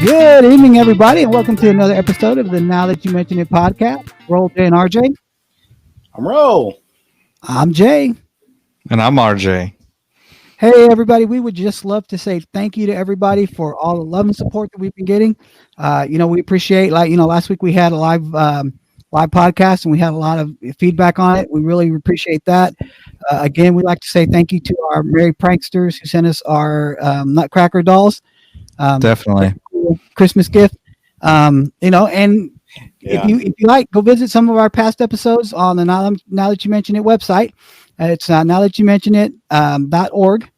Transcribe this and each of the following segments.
Good evening, everybody, and welcome to another episode of the Now That You Mention It podcast. Roll J and RJ. I'm Ro. I'm Jay. And I'm RJ. Hey, everybody. We would just love to say thank you to everybody for all the love and support that we've been getting. We appreciate, last week we had a live podcast and we had a lot of feedback on it. We really appreciate that. Again, we'd like to say thank you to our merry pranksters who sent us our Nutcracker dolls. Definitely. Christmas gift. And if you like, go visit some of our past episodes on the Now That You Mention It website. It's nowthatyoumentionitit.org,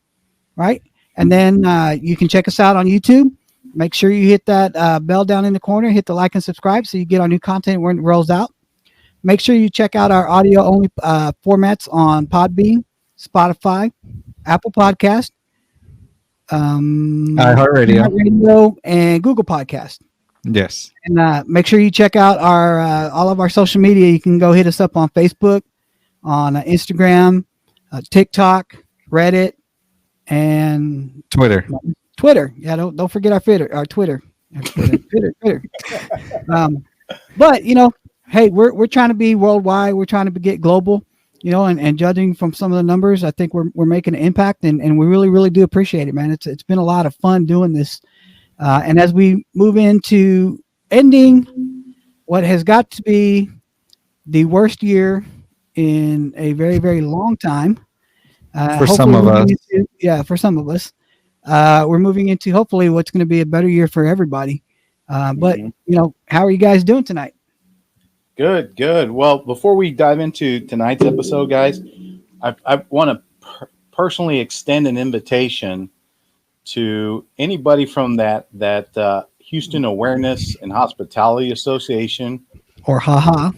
right? And then you can check us out on YouTube. Make sure you hit that bell down in the corner, hit the like and subscribe so you get our new content when it rolls out. Make sure you check out our audio only formats on Podbean, Spotify, Apple Podcast, iHeartRadio, and Google Podcast. Yes. And make sure you check out our all of our social media. You can go hit us up on Facebook, on Instagram, TikTok, Reddit, and Twitter. Yeah, don't forget our Twitter. Twitter. But hey, we're trying to be worldwide. We're trying to get global. And judging from some of the numbers, I think we're making an impact, and we really, really do appreciate it, man. It's been a lot of fun doing this. And as we move into ending what has got to be the worst year in a very, very long time. For some of us. For some of us. We're moving into hopefully what's going to be a better year for everybody. But how are you guys doing tonight? Good. Well, before we dive into tonight's episode, guys, I want to personally extend an invitation to anybody from that Houston Awareness and Hospitality Association, or HaHa.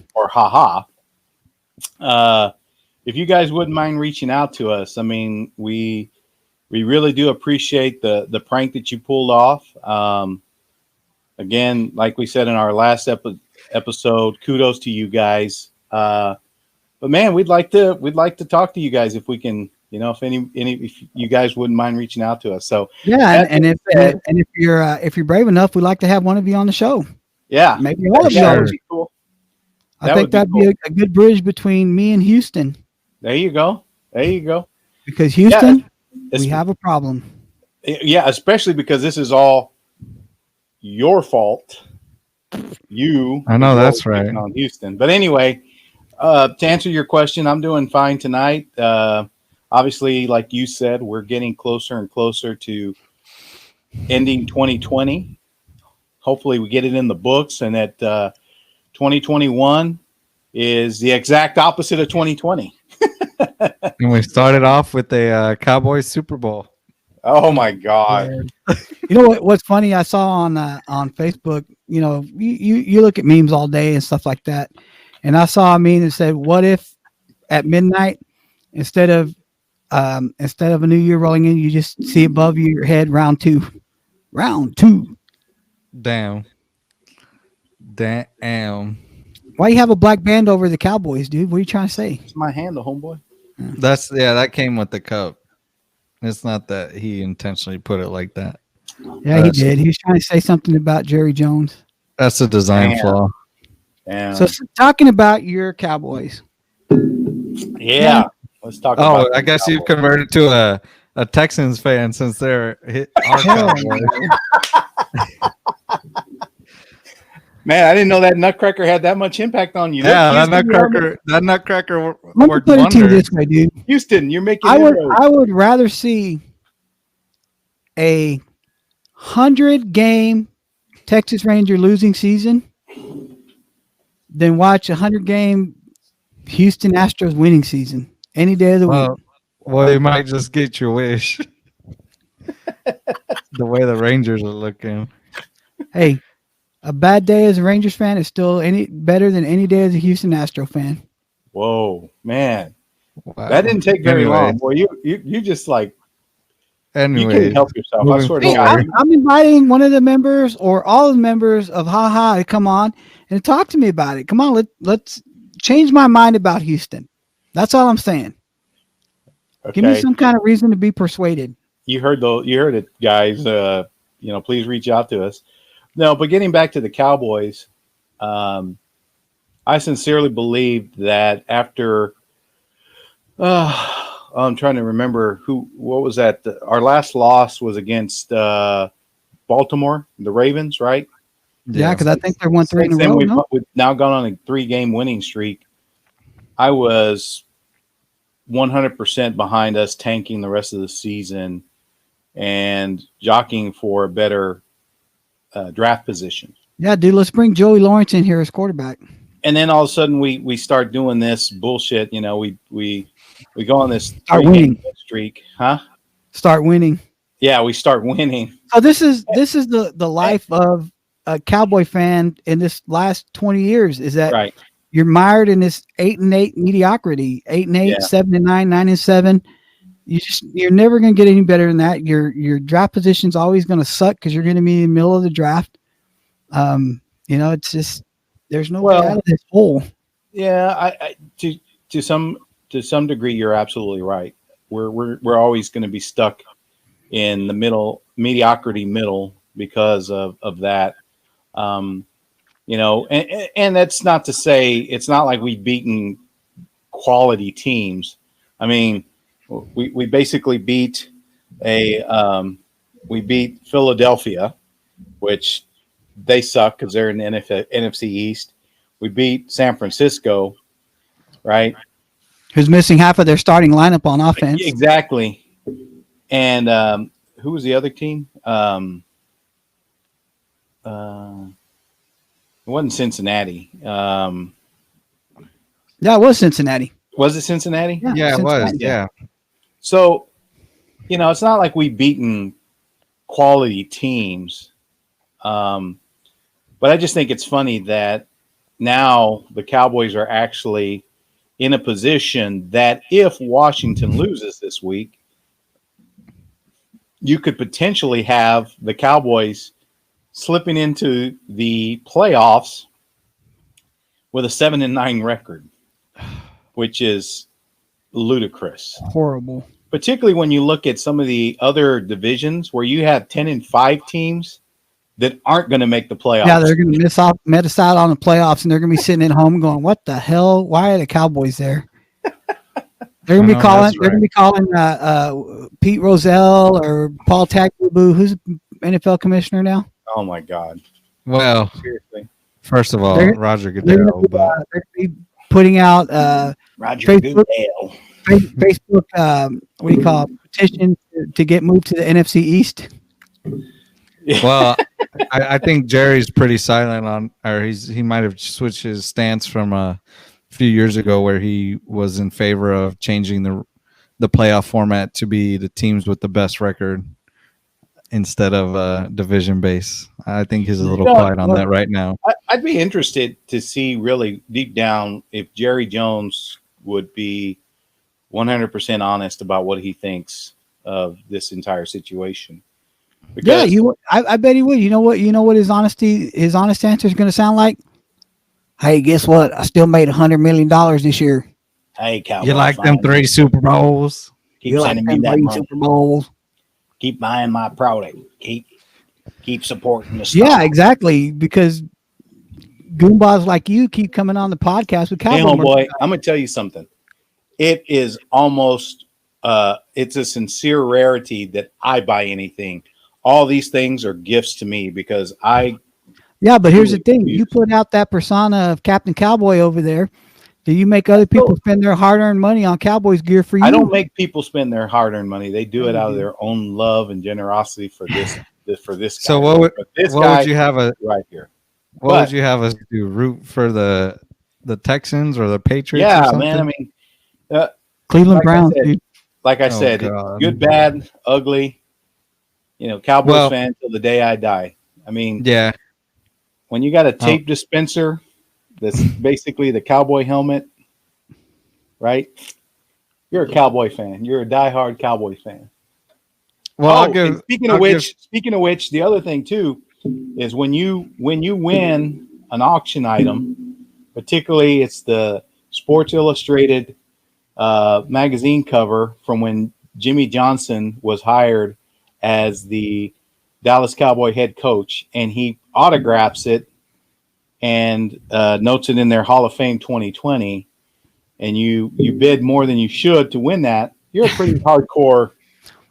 If you guys wouldn't mind reaching out to us, I mean, we really do appreciate the prank that you pulled off. Again, like we said in our last episode, kudos to you guys. But man, we'd like to talk to you guys if we can. If you guys wouldn't mind reaching out to us. So yeah, and if you're brave enough, we'd like to have one of you on the show. Yeah, maybe all of you. That would be cool. I think that'd be a good bridge between me and Houston. There you go. Because Houston, we have a problem. Yeah, especially because this is all your fault. I know that's right. On Houston. But anyway, to answer your question, I'm doing fine tonight. Obviously, like you said, we're getting closer and closer to ending 2020. Hopefully we get it in the books and that 2021 is the exact opposite of 2020. And we started off with a Cowboys Super Bowl. Oh my God! What's funny? I saw on Facebook. You look at memes all day and stuff like that, and I saw a meme that said, "What if at midnight, instead of a new year rolling in, you just see above your head round two." Damn. Why you have a black band over the Cowboys, dude? What are you trying to say? It's my handle, homeboy. That came with the cup. It's not that he intentionally put it like that. Yeah, he did. He was trying to say something about Jerry Jones. That's a design flaw. Damn. So talking about your Cowboys. Yeah. Let's talk about I guess you've converted to a Texans fan since they're our Cowboys. Man, I didn't know that Nutcracker had that much impact on you. Yeah, that Nutcracker worked wonders. Put it wonders. This way, dude. Houston, you're making. I would rather see a 100-game Texas Ranger losing season than watch a 100-game Houston Astros winning season any day of the week. Well, you might just get your wish. The way the Rangers are looking. Hey, a bad day as a Rangers fan is still any better than any day as a Houston Astro fan. Whoa, man. Wow. That didn't take very long. Boy, you just like Anyway, you can't help yourself. I swear to God. I'm inviting one of the members or all of the members of HaHa to come on and talk to me about it. Come on, let's change my mind about Houston. That's all I'm saying. Okay. Give me some kind of reason to be persuaded. You heard it, guys. Please reach out to us. No, but getting back to the Cowboys, I sincerely believe that after I'm trying to remember what was that? Our last loss was against Baltimore, the Ravens, right? Yeah, because I think they won 3 in a Since then, row. No? we've now gone on a 3-game winning streak. I was 100% behind us tanking the rest of the season and jockeying for a better draft position. Yeah, dude, let's bring Joey Lawrence in here as quarterback. And then all of a sudden we start doing this bullshit. You know, we go on this Start 3-game winning. streak, huh? Start winning. Yeah, we start winning. So this is the life of a Cowboy fan in this last 20 years. Is that Right. you're mired in this 8-8 mediocrity, 8-8, Yeah. 7-9, 9-7. You're never going to get any better than that. Your draft position's always going to suck because you're going to be in the middle of the draft. You know, it's just there's no way out of this hole. Yeah, I to some degree, you're absolutely right. We're always going to be stuck in the middle, mediocrity middle, because of that. You know, and that's not to say it's not like we've beaten quality teams. I mean, we basically beat we beat Philadelphia, which they suck because they're in the NFC East. We beat San Francisco, right? Who's missing half of their starting lineup on offense? Exactly. And who was the other team? It wasn't Cincinnati. Yeah, it was Cincinnati. Was it Cincinnati? Yeah, it was. Cincinnati. Yeah. So, you know, it's not like we've beaten quality teams. But I just think it's funny that now the Cowboys are actually in a position that if Washington loses this week, you could potentially have the Cowboys slipping into the playoffs with a 7-9 record, which is ludicrous. Horrible. Particularly when you look at some of the other divisions where you have 10-5 teams that aren't going to make the playoffs. Yeah, they're going to miss out on the playoffs, and they're going to be sitting at home going, "What the hell? Why are the Cowboys there?" They're going to be calling. They're going to be calling Pete Rozelle or Paul Tagliabue, who's NFL commissioner now. Oh my God! Well, Seriously, first of all, Roger They're Goodell, but going to be putting out Roger Facebook, Goodell. Facebook. What do you call it? Petition to get moved to the NFC East. well, I think Jerry's pretty silent on, or he might have switched his stance from a few years ago where he was in favor of changing the playoff format to be the teams with the best record instead of division base. I think he's a little quiet on that right now. I'd be interested to see really deep down if Jerry Jones would be 100% honest about what he thinks of this entire situation. Because, Yeah, I bet he would. You know what his honest answer is going to sound like? Hey, guess what? I still made $100 million this year. hey, Cowboys, You like them 3 Super Bowls? Keep sending me that money. Super Bowls. Keep buying my product. Keep supporting the stock. Yeah, exactly. Because goombas like you keep coming on the podcast with Cowboy. Hey, homeboy, I'm going to tell you something. It is almost it's a sincere rarity that I buy anything. All these things are gifts to me because Yeah, but here's the thing. You put out that persona of Captain Cowboy over there. Do you make other people spend their hard-earned money on Cowboys gear for you? I don't make people spend their hard-earned money. They do it out of their own love and generosity for this guy. So what would you have right here? What would you have us do? Root for the Texans or the Patriots? Yeah, or something? man. I mean, Cleveland Browns, dude. like I said, God. good, bad, ugly. You know, Cowboys fan till the day I die. I mean, yeah. When you got a tape dispenser that's basically the cowboy helmet, right? You're a Cowboy fan. You're a diehard Cowboy fan. Well, speaking of which, the other thing too is when you win an auction item, particularly it's the Sports Illustrated magazine cover from when Jimmy Johnson was hired as the Dallas Cowboy head coach, and he autographs it and notes it in their Hall of Fame 2020, and you bid more than you should to win that, you're a pretty hardcore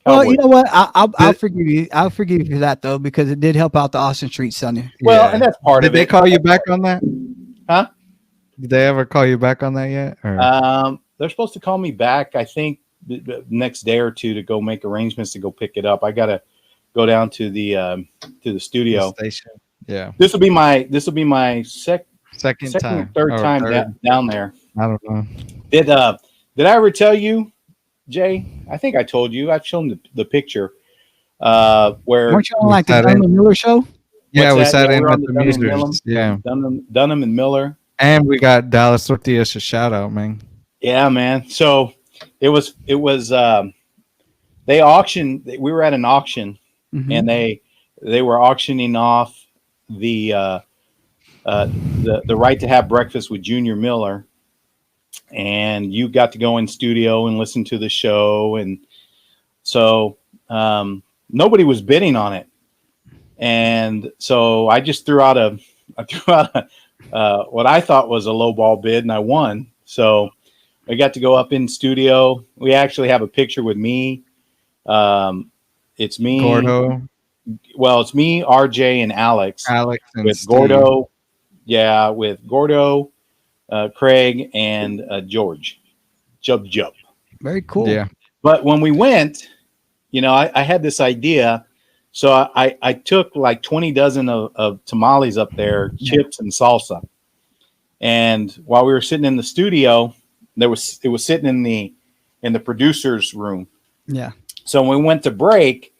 Cowboy. Well, you know what? I'll forgive you. I'll forgive you for that though, because it did help out the Austin Street Sunday. Well, and that's part of it. Did they call you back on that? Huh? Did they ever call you back on that yet? Or? They're supposed to call me back, I think, the next day or two to go make arrangements to go pick it up. I gotta go down to the studio. The station. Yeah. This will be my second time. or third time down there. I don't know. Did I ever tell you, Jay? I think I told you. I've shown the picture. Where weren't you on like the Dunham and Miller show? Yeah, we sat in at the Musers. Yeah, Dunham and Miller, and we got Dallas Tortillas a shout out, man. Yeah, man. So it was. They auctioned. We were at an auction, and they were auctioning off the right to have breakfast with Junior Miller, and you got to go in studio and listen to the show, and so nobody was bidding on it, and so I just threw out what I thought was a low ball bid, and I won. So I got to go up in studio. We actually have a picture with me. It's me, Gordo. Well, it's me, RJ, and Alex. And with Steve. Gordo. Yeah, with Gordo, Craig, and George. Jub. Very cool. Yeah. But when we went, I had this idea. So I took like 20 dozen of tamales up there, chips and salsa. And while we were sitting in the studio, it was sitting in the producer's room. Yeah. So when we went to break,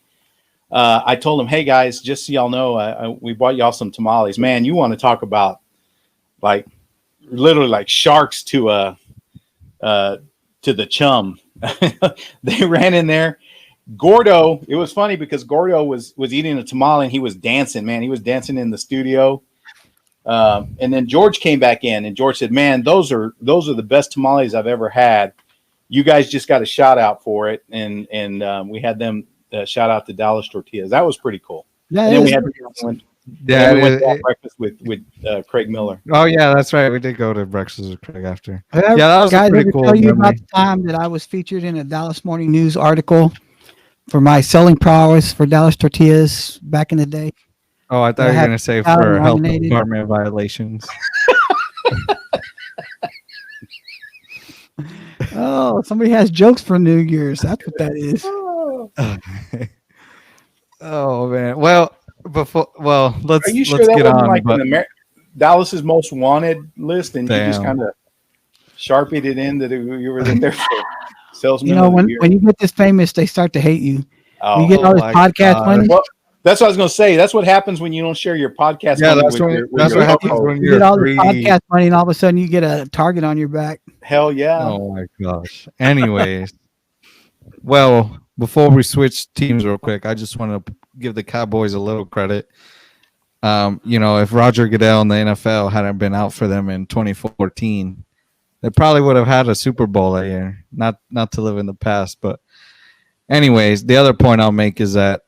I told them, "Hey guys, just so y'all know, we bought y'all some tamales. Man, you want to talk about like literally like sharks to the chum." They ran in there. Gordo, it was funny because Gordo was eating a tamale and he was dancing. Man, he was dancing in the studio. And then George came back in, and George said, "Man, those are the best tamales I've ever had. You guys just got a shout out for it." And we had them shout out to Dallas Tortillas. That was pretty cool. Yeah, and then we went to breakfast with Craig Miller. Oh yeah, that's right. We did go to breakfast with Craig after. Yeah, that was guys, a pretty cool. Tell you about the time that I was featured in a Dallas Morning News article for my selling prowess for Dallas Tortillas back in the day. Oh, I thought you were going to say for health department violations. Oh, somebody has jokes for New Year's. That's what that is. Oh man. Well, let's. Are you sure let's that get wasn't on. like Dallas's most wanted list, and Damn. you just kind of sharpied it in that you were there for salesman? When you get this famous, they start to hate you. Oh, you get all this podcast money. Well, that's what I was going to say. That's what happens when you don't share your podcast. Yeah, money that's what happens when you get all the podcast money, and all of a sudden you get a target on your back. Hell yeah! Oh my gosh. Anyways, well, before we switch teams real quick, I just want to give the Cowboys a little credit. If Roger Goodell and the NFL hadn't been out for them in 2014, they probably would have had a Super Bowl that year. Not to live in the past, but anyways, the other point I'll make is that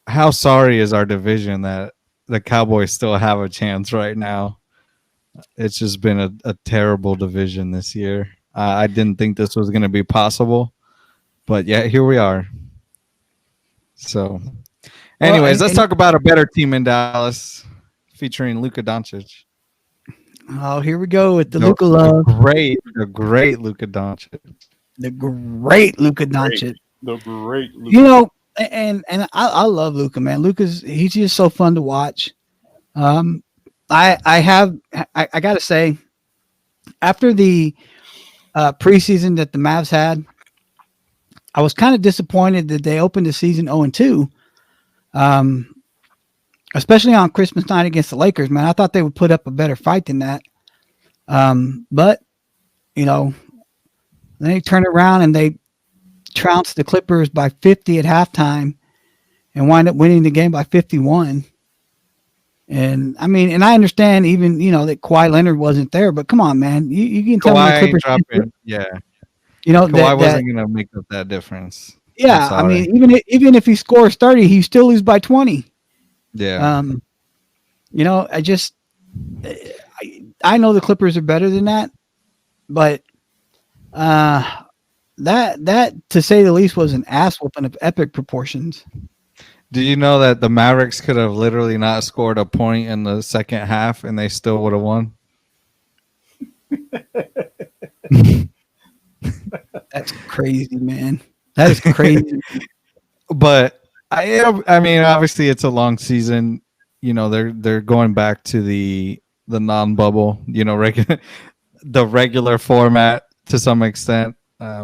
how sorry is our division that the Cowboys still have a chance right now. It's just been a terrible division this year. I didn't think this was going to be possible, but yeah, here we are. So, anyways, let's talk about a better team in Dallas featuring Luka Doncic. Oh, here we go with the Luka love. The great Luka Doncic. The great Luka Doncic. The great Luka. And I love Luka, man. He's just so fun to watch. I gotta say, after the preseason that the Mavs had, I was kind of disappointed that they opened the season 0-2. Especially on Christmas night against the Lakers, man. I thought they would put up a better fight than that. But then they turned around and they trounced the Clippers by 50 at halftime and wind up winning the game by 51. And I understand even, that Kawhi Leonard wasn't there, but come on, man. You can tell me the Clippers. Yeah. Kawhi wasn't going to make up that difference. Yeah. Even if he scores 30, he still lose by 20. Yeah. I know the Clippers are better than that, but that to say the least was an ass whooping of epic proportions. Do you know that the Mavericks could have literally not scored a point in the second half and they still would have won? That's crazy, man. That is crazy. But I mean, obviously it's a long season. They're going back to the non-bubble, the regular format to some extent.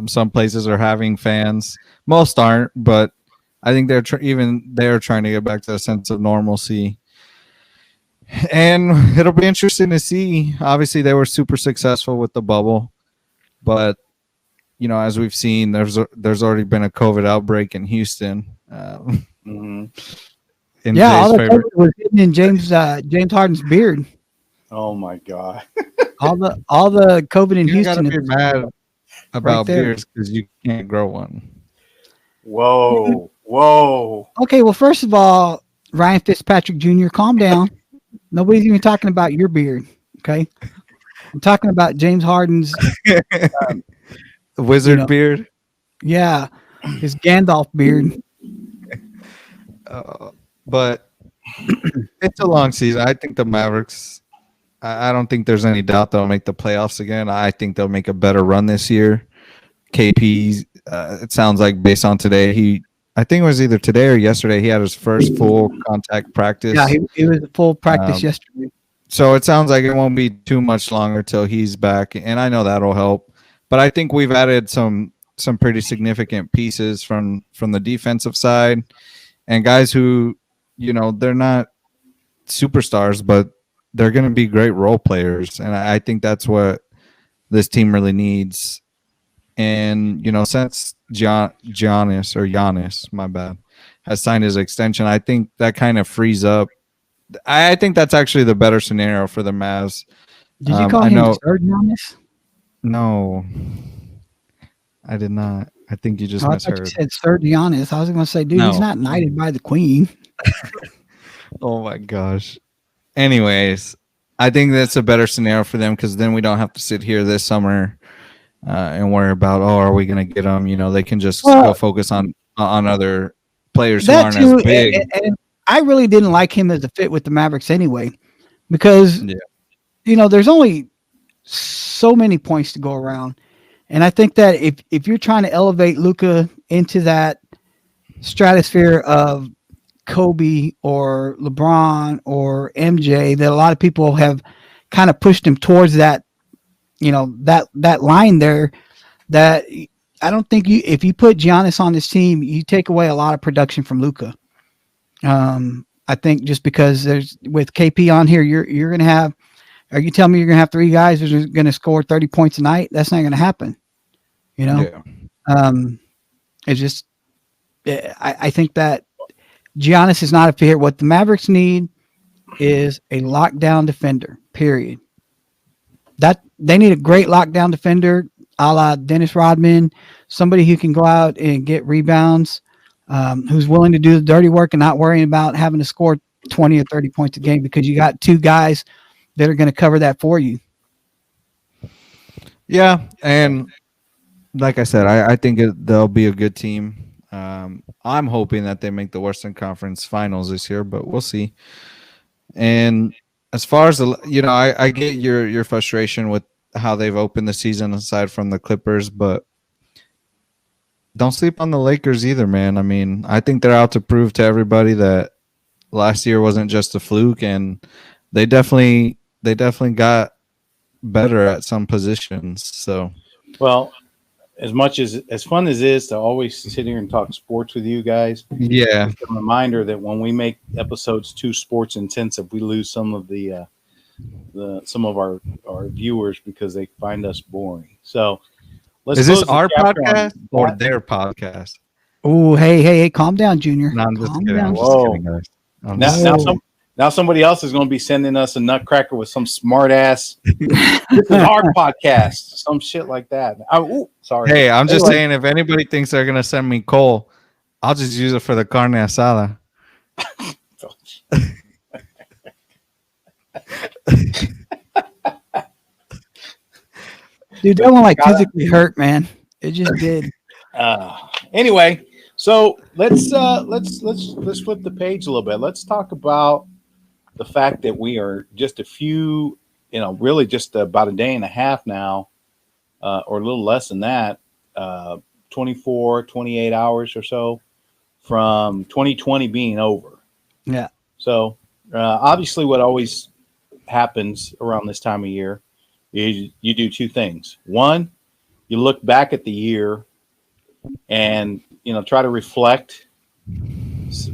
Some places are having fans, most aren't, but I think they're trying to get back to a sense of normalcy. And it'll be interesting to see. Obviously, they were super successful with the bubble, but as we've seen, there's already been a COVID outbreak in Houston. Mm-hmm. In all the COVID was hidden in James Harden's beard. Oh my God! all the COVID in Houston. You gotta be mad about beards because you can't grow one. Whoa! Okay, well, first of all, Ryan Fitzpatrick Jr., calm down. Nobody's even talking about your beard. Okay, I'm talking about James Harden's wizard beard. Yeah, his Gandalf beard. But it's a long season. I think the Mavericks. I don't think there's any doubt they'll make the playoffs again. I think they'll make a better run this year. KP, it sounds like based on today, I think it was either today or yesterday, he had his first full contact practice. Yeah, he was a full practice yesterday. So it sounds like it won't be too much longer till he's back, and I know that'll help. But I think we've added some pretty significant pieces from the defensive side, and guys who, they're not superstars, but they're going to be great role players, and I think that's what this team really needs. And since Giannis, my bad, has signed his extension, I think that kind of frees up. I think that's actually the better scenario for the Mavs. Did you call him Sir Giannis? No, I did not. I think you just misheard. I thought you said Sir Giannis. I was going to say, dude, he's not knighted by the Queen. Oh my gosh. Anyways, I think that's a better scenario for them because then we don't have to sit here this summer and worry about, are we going to get them? They can just go focus on other players who aren't as big. And I really didn't like him as a fit with the Mavericks anyway, because there's only so many points to go around, and I think that if you're trying to elevate Luka into that stratosphere of Kobe or LeBron or MJ, that a lot of people have kind of pushed him towards that, that line there, that I don't think if you put Giannis on this team, you take away a lot of production from Luka. I think just because with KP on here, you're going to have, are you telling me you're going to have three guys who are going to score 30 points a night? That's not going to happen. It's just, I think that Giannis is not a fit. What the Mavericks need is a lockdown defender, period. That they need a great lockdown defender, a la Dennis Rodman, somebody who can go out and get rebounds, who's willing to do the dirty work and not worrying about having to score 20 or 30 points a game, because you got two guys that are going to cover that for you. Yeah, and like I said, I think they'll be a good team. I'm hoping that they make the Western Conference Finals this year, but we'll see. And as far as I get your frustration with how they've opened the season aside from the Clippers, but don't sleep on the Lakers either, man. I mean, I think they're out to prove to everybody that last year wasn't just a fluke, and they definitely got better at some positions. So, well, as fun as it is to always sit here and talk sports with you guys, yeah, it's a reminder that when we make episodes too sports intensive, we lose some of some of our viewers because they find us boring. So, is this our podcast or their podcast? Oh, hey, calm down, Junior. No, I'm just calm kidding. Down. I'm just kidding, guys. Now somebody else is going to be sending us a nutcracker with some smart ass. This is our podcast, some shit like that. Sorry. Hey, I'm just saying, if anybody thinks they're going to send me coal, I'll just use it for the carne asada. Dude, that one like physically hurt, man. It just did. Anyway, so let's flip the page a little bit. Let's talk about the fact that we are just a few, really just about a day and a half now, or a little less than that, 24, 28 hours or so from 2020 being over. Yeah. So obviously what always happens around this time of year is you do two things. One, you look back at the year and try to reflect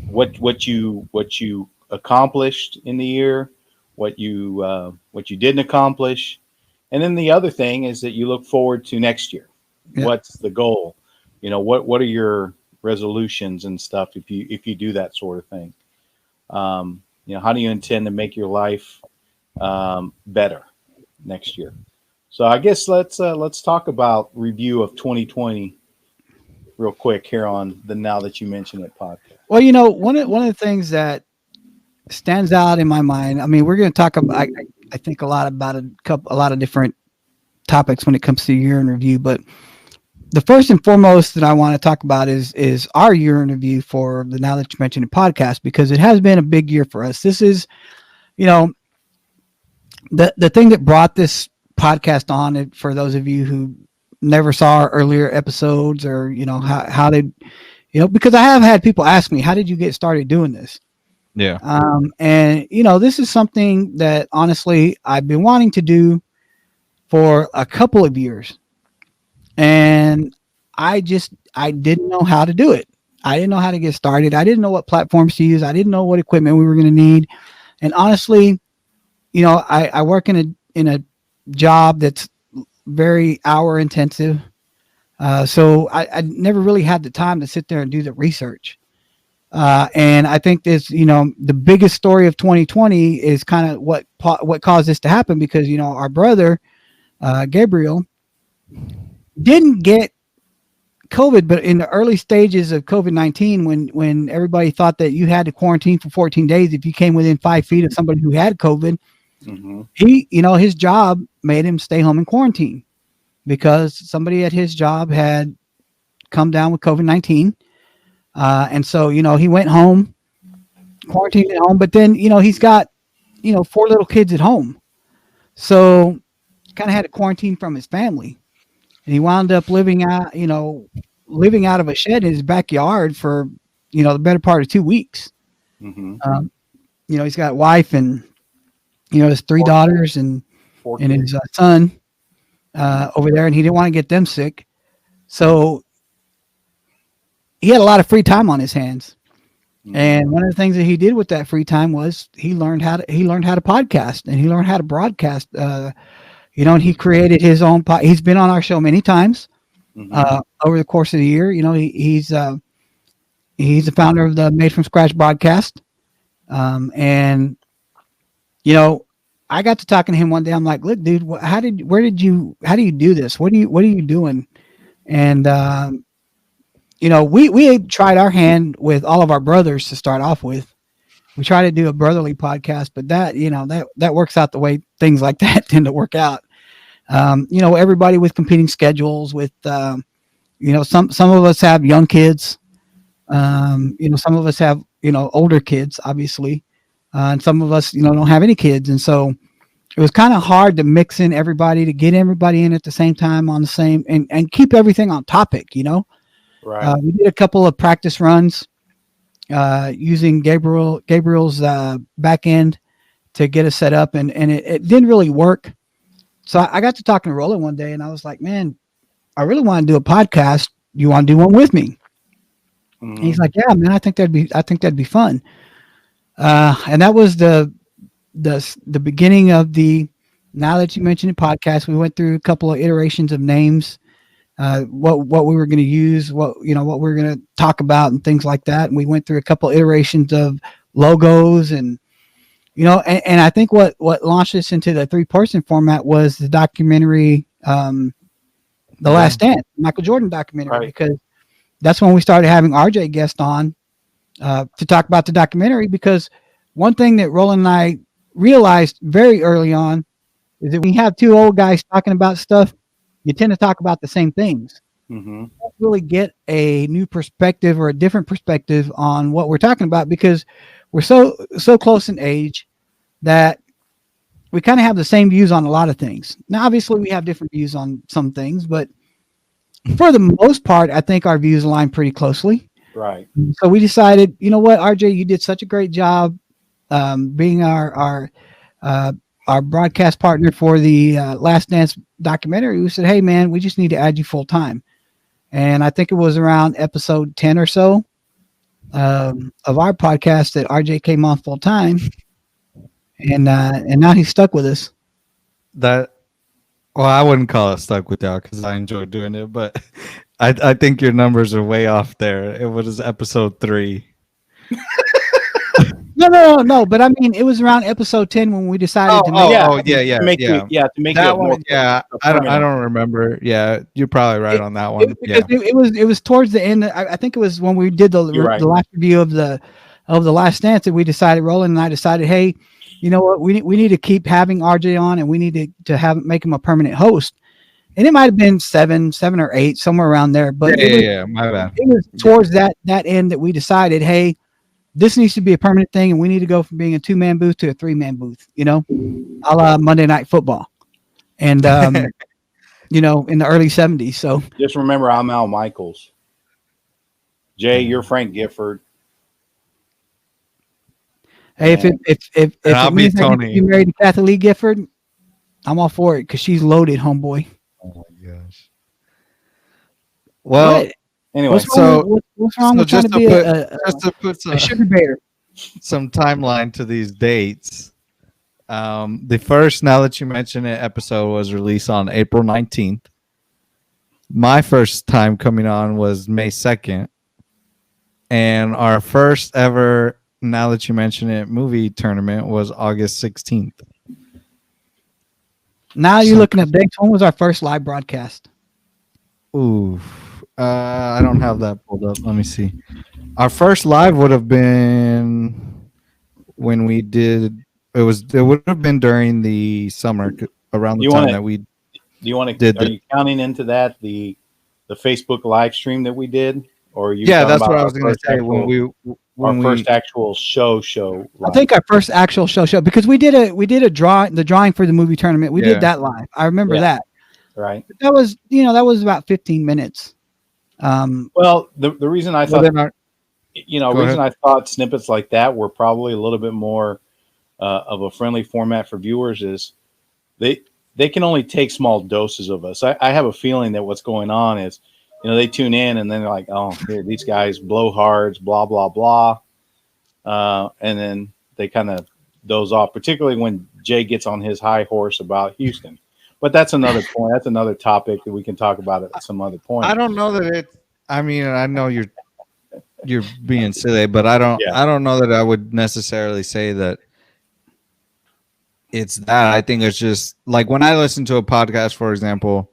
what you accomplished in the year, what you didn't accomplish, and then the other thing is that you look forward to next year. Yeah. What's the goal? What are your resolutions and stuff if you do that sort of thing? How do you intend to make your life better next year? So I guess let's talk about review of 2020 real quick here on the Now That You Mention It podcast. Well, one of the things that stands out in my mind, I mean, we're going to talk about, I think a lot about a lot of different topics when it comes to year in review, but the first and foremost that I want to talk about is our year in review for the Now That You Mentioned It podcast, because it has been a big year for us. This is, the thing that brought this podcast on, for those of you who never saw our earlier episodes, or how did because I have had people ask me, how did you get started doing this? Yeah. And this is something that honestly I've been wanting to do for a couple of years, and I didn't know how to do it. I didn't know how to get started. I didn't know what platforms to use. I didn't know what equipment we were going to need. And honestly, I work in a job that's very hour intensive. So I never really had the time to sit there and do the research. And I think this, the biggest story of 2020 is kind of what caused this to happen, because, our brother, Gabriel, didn't get COVID, but in the early stages of COVID-19, when everybody thought that you had to quarantine for 14 days if you came within 5 feet of somebody who had COVID, he, his job made him stay home and quarantine, because somebody at his job had come down with COVID-19. And so, he went home, quarantined at home, but then, he's got, 4 little kids at home. So kind of had to quarantine from his family. And he wound up living out of a shed in his backyard for, the better part of 2 weeks. He's got a wife and, his 3 daughters and his son over there, and he didn't want to get them sick. So he had a lot of free time on his hands. And one of the things that he did with that free time was he learned how to podcast, and he learned how to broadcast. And he created his own he's been on our show many times over the course of the year. He's the founder of the Made from Scratch broadcast. And I got to talking to him one day. I'm like, look, dude, how do you do this? What are you doing? And we had tried our hand with all of our brothers to start off with. We try to do a brotherly podcast, but that works out the way things like that tend to work out. Everybody with competing schedules, with some of us have young kids, some of us have older kids, obviously, and some of us don't have any kids, and so it was kind of hard to mix in everybody, to get everybody in at the same time on the same and keep everything on topic. Right. We did a couple of practice runs using Gabriel's back end to get us set up, and it didn't really work. So I got to talking to Roland one day, and I was like, man, I really want to do a podcast. You want to do one with me? And he's like, yeah, man, I think that'd be fun. And that was the beginning of the Now That You Mentioned It podcast. We went through a couple of iterations of names, what we were going to use, what we were going to talk about, and things like that. And we went through a couple of iterations of logos, and and I think what launched us into the 3-person format was the documentary, The Last Stand, Michael Jordan documentary, right. Because that's when we started having RJ guest on to talk about the documentary. Because one thing that Roland and I realized very early on is that when you have 2 old guys talking about stuff, you tend to talk about the same things. Mm-hmm. You don't really get a new perspective or a different perspective on what we're talking about because we're so close in age that we kind of have the same views on a lot of things. Now, obviously, we have different views on some things, but for the most part, I think our views align pretty closely. Right. So we decided, you know what, RJ, you did such a great job being our broadcast partner for the Last Dance documentary. We said, hey, man, we just need to add you full time. And I think it was around episode 10 or so of our podcast that RJ came on full time. And now he's stuck with us. Well, I wouldn't call it stuck with y'all because I enjoy doing it, but I think your numbers are way off there. It was episode 3. No. But I mean, it was around episode 10 when we decided to make. To make that it one. more. Yeah, I don't remember. Yeah, you're probably right on that one. It was towards the end. I think it was when we did the last review of the Last Dance that we decided. Roland and I decided, hey, you know what? We need to keep having RJ on, and we need to make him a permanent host. And it might have been 7 or 8, somewhere around there. But my bad. It was towards that end that we decided, hey, this needs to be a permanent thing, and we need to go from being a 2-man booth to a 3-man booth, a la Monday Night Football. And, in the early 70s. So just remember, I'm Al Michaels. Jay, you're Frank Gifford. Hey, if it means I get you married to Kathleen Gifford, I'm all for it because she's loaded, homeboy. Oh my gosh. Well, anyway, what's wrong with trying to be a sugar bear? Some timeline to these dates. The first, now that you mention it, episode was released on April 19th. My first time coming on was May 2nd. And our first ever, now that you mention it, movie tournament was August 16th. Now you're looking at dates. When was our first live broadcast? Ooh, I don't have that pulled up. Let me see. Our first live would have been when we did. It would have been during the summer, around the time that we. Do you want to? Are you counting into that the Facebook live stream that we did, or are you? Yeah, that's what I was going to say. When our first actual show. I think our first actual show because we did a drawing for the movie tournament. We did that live. I remember that. Right. But that was about 15 minutes. Well, the reason I thought, I thought snippets like that were probably a little bit more of a friendly format for viewers is they can only take small doses of us. I have a feeling that what's going on is, they tune in and then they're like, oh, here, these guys blowhards, blah, blah, blah. And then they kind of doze off, particularly when Jay gets on his high horse about Houston. But that's another point. That's another topic that we can talk about at some other point. I don't know that I know you're being silly, but I don't know that I would necessarily say that it's that. I think it's just like when I listen to a podcast, for example,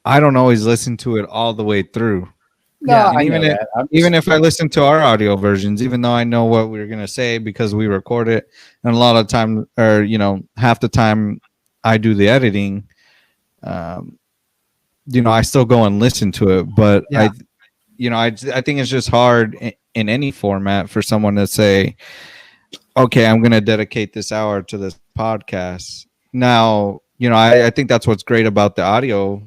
I don't always listen to it all the way through. No, even if I listen to our audio versions, even though I know what we're gonna say because we record it, and a lot of time, or half the time, I do the editing. I still go and listen to it, but I think it's just hard in any format for someone to say, okay, I'm gonna dedicate this hour to this podcast. Now, I think that's what's great about the audio.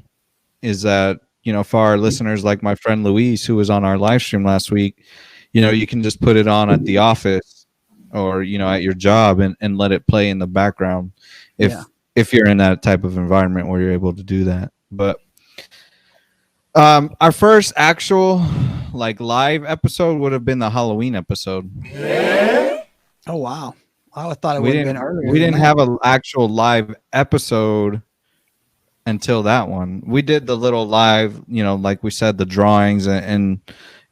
Is that, for our listeners like my friend Luis, who was on our live stream last week, you can just put it on at the office or, at your job and let it play in the background if you're in that type of environment where you're able to do that. But our first actual live episode would have been the Halloween episode. Oh, wow. I thought it would have been earlier. We didn't have an actual live episode until that one. We did the little live, like we said, the drawings and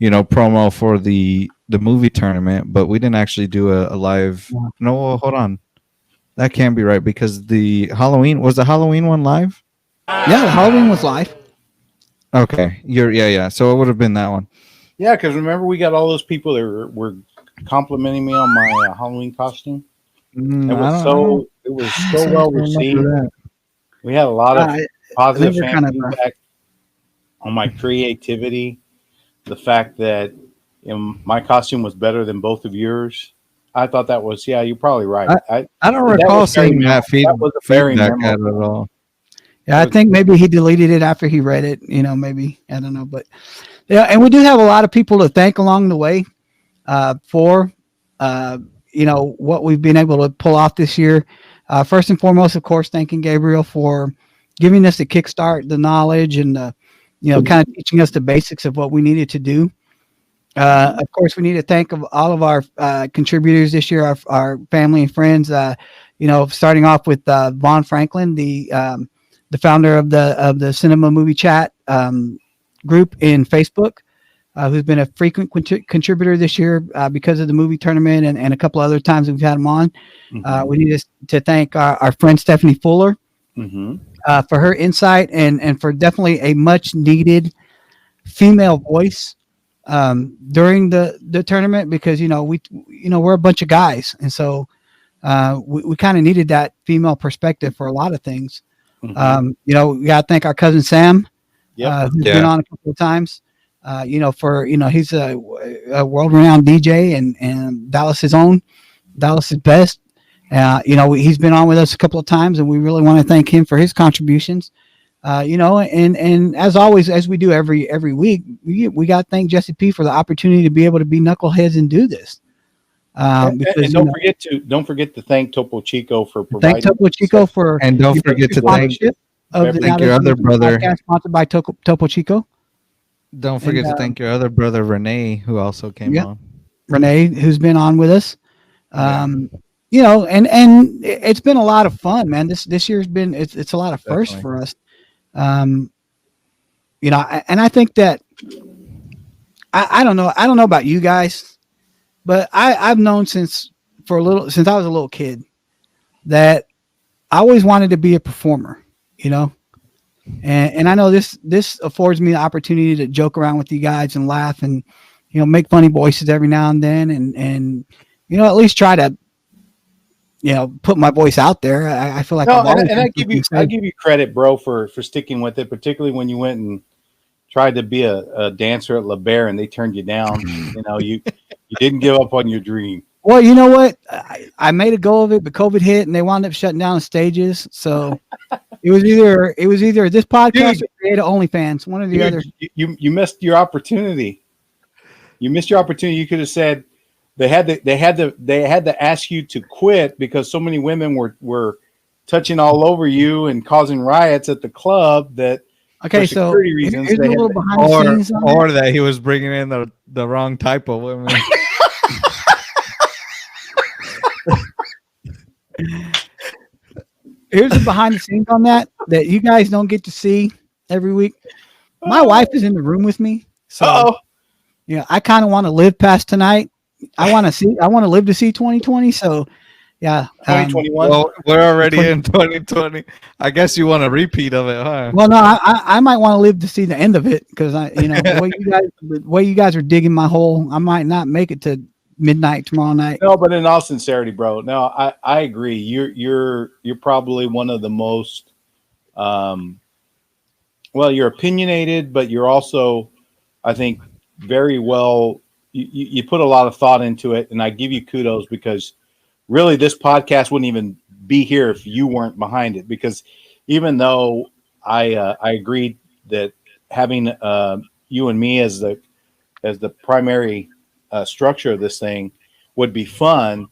promo for the movie tournament, but we didn't actually do a live. No, hold on. That can't be right because the Halloween one live? Yeah, the Halloween was live. Okay. Yeah. So it would have been that one. Yeah, because remember we got all those people that were complimenting me on my Halloween costume. It was so well received. We had a lot of positive they're fan kind of feedback on my creativity. The fact that my costume was better than both of yours. I thought that was, yeah, you're probably right. I don't That recall was very seeing that That was a very feedback at memorable. all. Yeah, I think maybe he deleted it after he read it. Maybe I don't know, but yeah, and we do have a lot of people to thank along the way for what we've been able to pull off this year. First and foremost, of course, thanking Gabriel for giving us the kickstart, the knowledge, and kind of teaching us the basics of what we needed to do. Of course, we need to thank all of our contributors this year, our family and friends. Starting off with Vaughn Franklin, the founder of the Cinema Movie Chat group in Facebook, who's been a frequent contributor this year because of the movie tournament and a couple other times we've had him on. We need to thank our friend Stephanie Fuller for her insight and for definitely a much needed female voice during the tournament, because we're a bunch of guys, and so we kind of needed that female perspective for a lot of things. We got to thank our cousin Sam, who's been on a couple of times. He's a world-renowned DJ and Dallas's best. He's been on with us a couple of times, and we really want to thank him for his contributions. And as always, as we do every week, we got to thank Jesse P for the opportunity to be able to be knuckleheads and do this. Because don't forget to thank Topo Chico for providing. Thank Topo Chico for, and don't forget to thank your other brother, sponsored by Topo Chico. Don't forget to thank your other brother Renee, who also came on. Renee, who's been on with us. And it's been a lot of fun, man. This year's been it's a lot of firsts for us. And I think that I don't know about you guys, but I've known since I was a little kid that I always wanted to be a performer, and I know this affords me the opportunity to joke around with you guys and laugh and make funny voices every now and then and at least try to put my voice out there. I feel like I give you credit, bro, for sticking with it, particularly when you went and tried to be a dancer at La Bear and they turned you down. You didn't give up on your dream. Well, you know what? I made a go of it, but COVID hit and they wound up shutting down the stages. So it was either this podcast or create OnlyFans, one or the other. You missed your opportunity. You missed your opportunity. You could have said they had to ask you to quit because so many women were touching all over you and causing riots at the club that. Okay, so reasons, here's a little behind the scenes, or that he was bringing in the wrong type of women. Here's the behind the scenes on that you guys don't get to see every week. My wife is in the room with me, so I kind of want to live past tonight. I want to live to see 2020. So. Yeah, 2021. Well, we're already in 2020. I guess you want a repeat of it, huh? Well, no, I might want to live to see the end of it because the way you guys are digging my hole, I might not make it to midnight tomorrow night. No, but in all sincerity, bro, no, I agree. You're probably one of the most, you're opinionated, but you're also, I think, very well. You put a lot of thought into it, and I give you kudos because. Really, this podcast wouldn't even be here if you weren't behind it. Because even though I agreed that having you and me as the primary structure of this thing would be fun,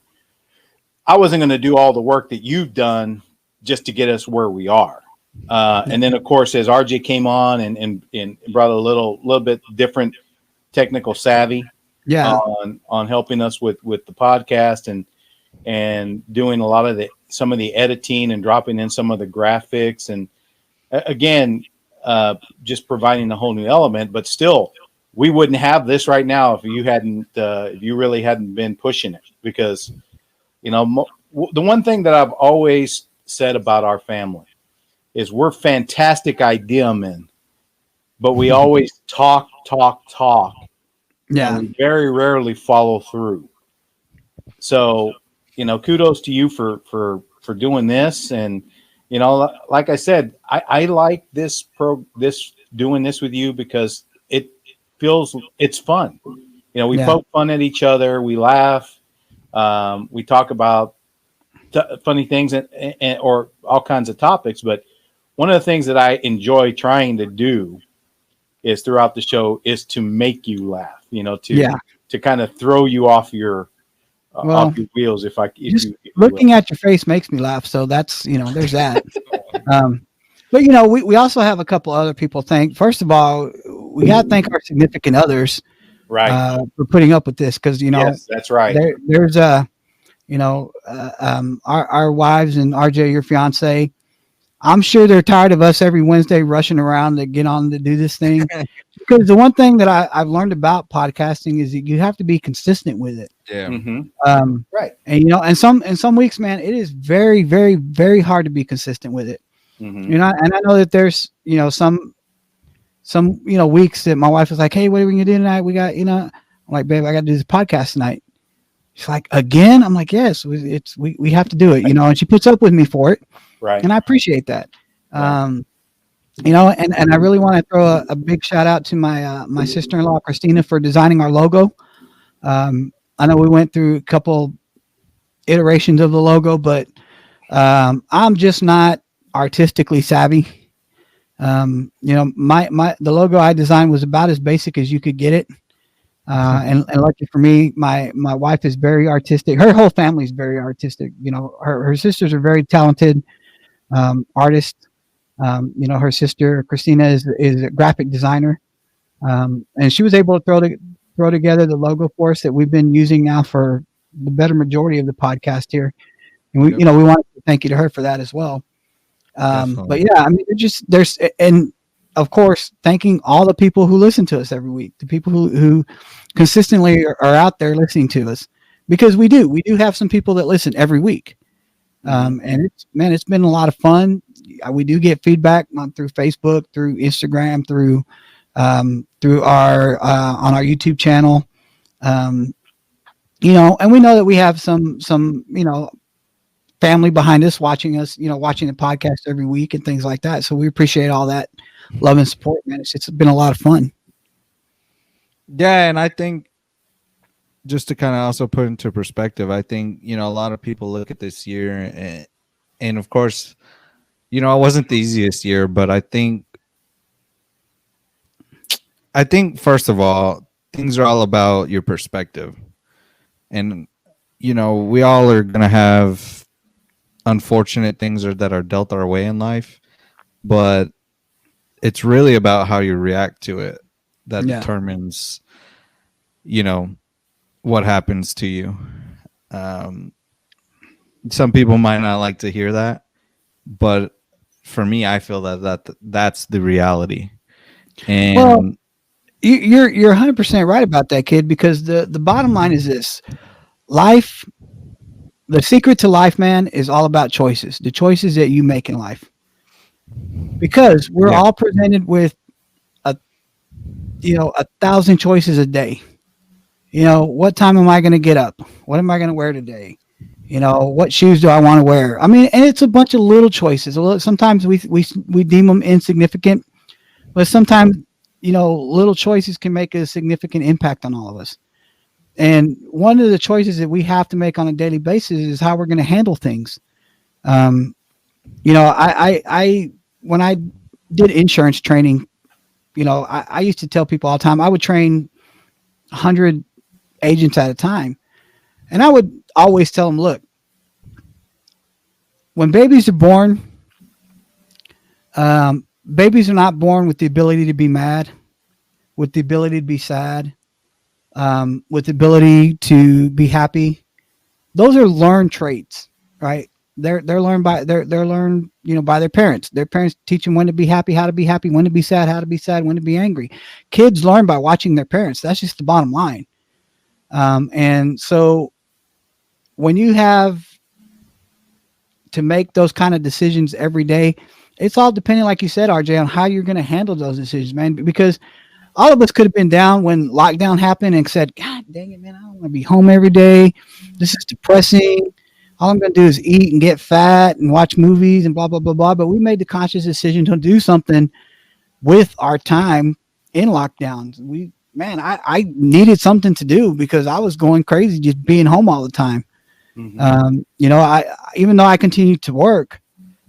I wasn't going to do all the work that you've done just to get us where we are. And then, of course, as RJ came on and brought a little bit different technical savvy, on helping us with the podcast and doing a lot of some of the editing and dropping in some of the graphics and again, just providing a whole new element, but still we wouldn't have this right now if you really hadn't been pushing it because, the one thing that I've always said about our family is we're fantastic idea men, but we always talk. Yeah. And we very rarely follow through. So, kudos to you for doing this and Like I said, I like this doing this with you because it's fun. We Yeah. poke fun at each other, we laugh, we talk about funny things or all kinds of topics. But one of the things that I enjoy trying to do is throughout the show is to make you laugh. Yeah. To kind of throw you off your Well, wheels. just If you will. looking at your face makes me laugh. So that's, there's that. Um, but we also have a couple other people thank. First of all, we got to thank our significant others Right. for putting up with this because Yes, that's right. there's our wives and RJ, your fiance. I'm sure they're tired of us every Wednesday rushing around to get on to do this thing. Because the one thing that I've learned about podcasting is that you have to be consistent with it. Yeah. Mm-hmm. Right. And and some weeks, man, it is very, very, very hard to be consistent with it. Mm-hmm. And I know that there's some weeks that my wife was like, "Hey, what are we gonna do tonight? We got I'm like, babe, I got to do this podcast tonight." She's like, "Again?" I'm like, "Yes, we have to do it." And she puts up with me for it, Right. and I appreciate that. Right. And I really want to throw a big shout out to my sister-in-law Christina for designing our logo. I know we went through a couple iterations of the logo, but I'm just not artistically savvy. The logo I designed was about as basic as you could get it. And lucky for me, my wife is very artistic. Her whole family is very artistic. Her sisters are very talented artists. Her sister Christina is a graphic designer, and she was able to throw together the logo for us that we've been using now for the better majority of the podcast here. And we want to thank you to her for that as well. But yeah, I mean, and of course, thanking all the people who listen to us every week, the people who consistently are out there listening to us, because we do have some people that listen every week. And it's been a lot of fun. We do get feedback through Facebook, through Instagram, through our on our YouTube channel. And we know that we have some family behind us watching us, watching the podcast every week and things like that. So we appreciate all that love and support, man. It's been a lot of fun. Yeah, and I think just to kind of also put into perspective, I think a lot of people look at this year, and of course, it wasn't the easiest year, but I think first of all, things are all about your perspective, and we all are gonna have unfortunate things that are dealt our way in life, but it's really about how you react to it that determines what happens to you. Some people might not like to hear that, but for me, I feel that's the reality. And well, you're 100% right about that, kid, because the bottom line is this: life, the secret to life, man, is all about choices, the choices that you make in life. Because we're all presented with 1,000 choices a day. What time am I going to get up? What am I going to wear today? What shoes do I want to wear? I mean, and it's a bunch of little choices. Sometimes we deem them insignificant, but sometimes, little choices can make a significant impact on all of us. And one of the choices that we have to make on a daily basis is how we're going to handle things. I when I did insurance training, I used to tell people all the time, I would train 100 agents at a time. And I would always tell them, look, when babies are born, babies are not born with the ability to be mad, with the ability to be sad, with the ability to be happy. Those are learned traits, right? They're learned by by their parents. Their parents teach them when to be happy, how to be happy, when to be sad, how to be sad, when to be angry. Kids learn by watching their parents. That's just the bottom line. And so when you have to make those kind of decisions every day, it's all depending, like you said, RJ, on how you're going to handle those decisions, man. Because all of us could have been down when lockdown happened and said, God dang it, man, I don't want to be home every day. This is depressing. all I'm going to do is eat and get fat and watch movies and blah, blah, blah, blah. But we made the conscious decision to do something with our time in lockdowns. I needed something to do because I was going crazy just being home all the time. Even though I continued to work,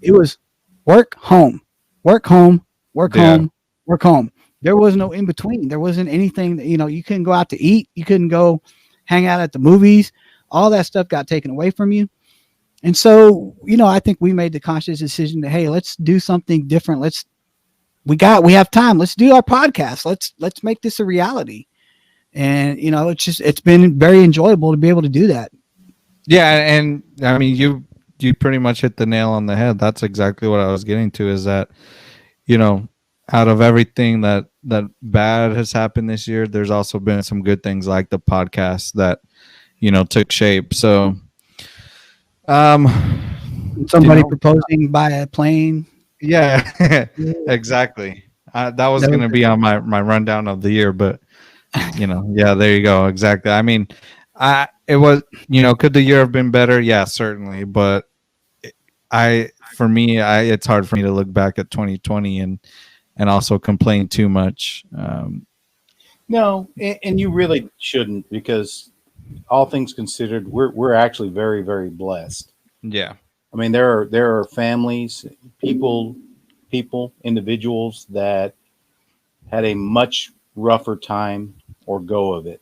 it was work, home, work, home, work, home, work, home. There was no in between. There wasn't anything that, you couldn't go out to eat. You couldn't go hang out at the movies. All that stuff got taken away from you. And so, I think we made the conscious decision that, hey, let's do something different. We have time. Let's do our podcast. Let's make this a reality. And, it's been very enjoyable to be able to do that. Yeah. And I mean, you pretty much hit the nail on the head. That's exactly what I was getting to, is that, out of everything that bad has happened this year, there's also been some good things like the podcast that, took shape. So, somebody proposing by a plane. Yeah, exactly. That was going to be on my rundown of the year, but yeah, there you go. Exactly. I mean, it was, could the year have been better? Yeah, certainly. But it's hard for me to look back at 2020 and also complain too much. No, and you really shouldn't, because all things considered, we're actually very, very blessed. Yeah. I mean, there are families, people, individuals that had a much rougher time or go of it,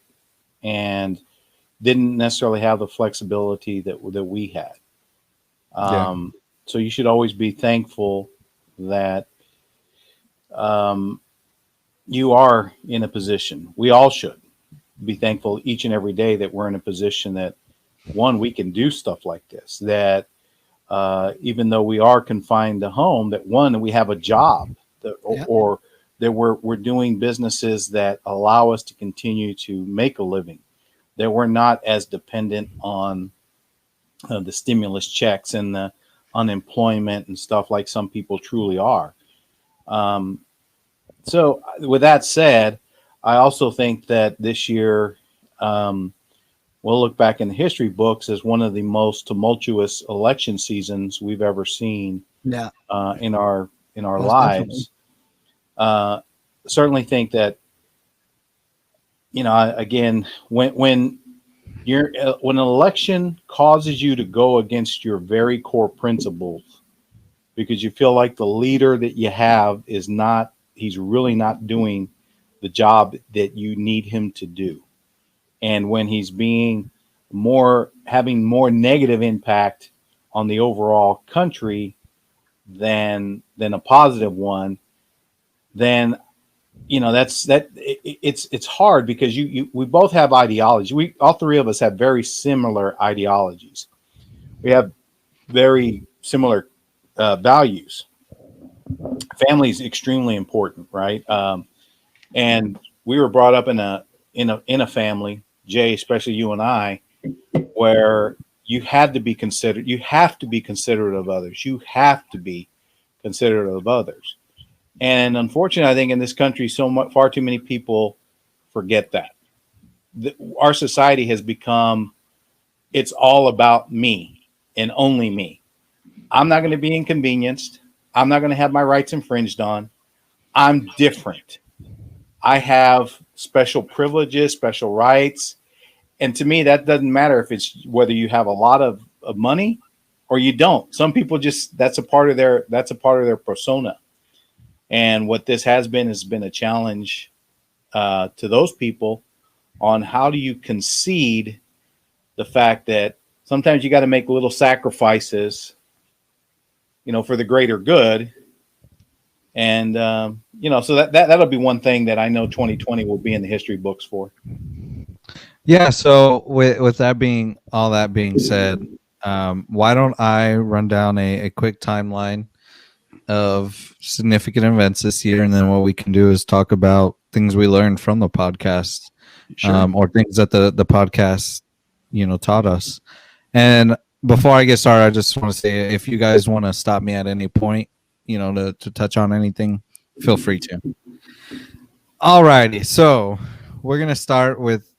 and didn't necessarily have the flexibility that we had. So you should always be thankful that you are in a position. We all should be thankful each and every day that we're in a position that, one, we can do stuff like this, that even though we are confined to home, that, one, we have a job or that we're doing businesses that allow us to continue to make a living, that we're not as dependent on the stimulus checks and the unemployment and stuff like some people truly are. So with that said, I also think that this year we'll look back in the history books as one of the most tumultuous election seasons we've ever seen in our lives. Certainly think that, again, when an election causes you to go against your very core principles because you feel like the leader that you have he's really not doing the job that you need him to do. And when he's having more negative impact on the overall country than a positive one, then it's hard, because we both have ideology. All three of us have very similar ideologies. We have very similar values. Family is extremely important, right? And we were brought up in a family, Jay, especially you and I, where you have to be considerate of others. You have to be considerate of others. And unfortunately, I think in this country, far too many people forget that. Our society has become, it's all about me and only me. I'm not going to be inconvenienced. I'm not going to have my rights infringed on. I'm different. I have special privileges, special rights. And to me, that doesn't matter if it's whether you have a lot of money or you don't. Some people that's a part of their persona. And what this has been a challenge to those people on how do you concede the fact that sometimes you got to make little sacrifices, for the greater good. And, so that'll be one thing that I know 2020 will be in the history books for. Yeah. So with that being said, why don't I run down a quick timeline of significant events this year, and then what we can do is talk about things we learned from the podcast, or things that the podcast taught us. And before I get started, I just want to say, if you guys want to stop me at any point, to touch on anything, feel free to. Alrighty, so we're gonna start with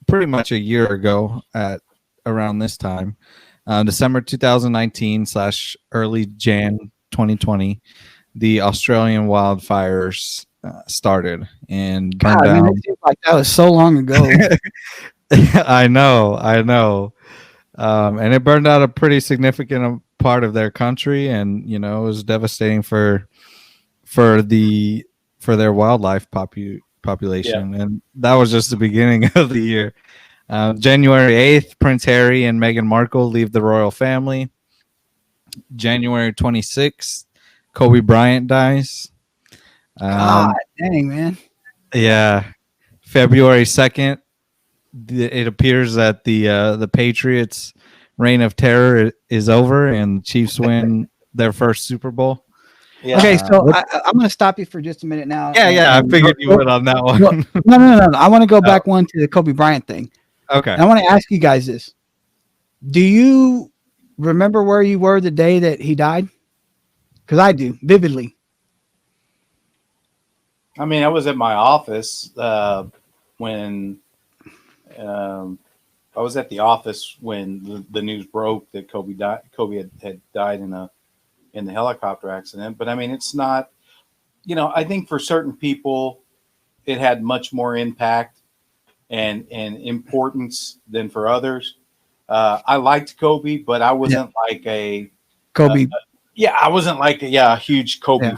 pretty much a year ago at around this time. December 2019 / early Jan 2020, the Australian wildfires started and burned God, man, down. it seems like that was so long ago. I know. And it burned out a pretty significant part of their country, and it was devastating for their wildlife population. And that was just the beginning of the year. January 8th, Prince Harry and Meghan Markle leave the royal family. January 26th, Kobe Bryant dies. God dang, man. Yeah. February 2nd, it appears that the Patriots' reign of terror is over and the Chiefs win their first Super Bowl. Yeah. Okay, so I'm going to stop you for just a minute now. Yeah. I figured you would on that one. No. I want to go back one to the Kobe Bryant thing. Okay. And I want to ask you guys this. Do you remember where you were the day that he died? Because I do, vividly. I mean, I was at my office when I was at the office when the news broke that Kobe died. Kobe had died in the helicopter accident. But I mean, it's not. I think for certain people, it had much more impact and importance than for others. I liked Kobe, but I wasn't like a Kobe. I wasn't like a huge Kobe.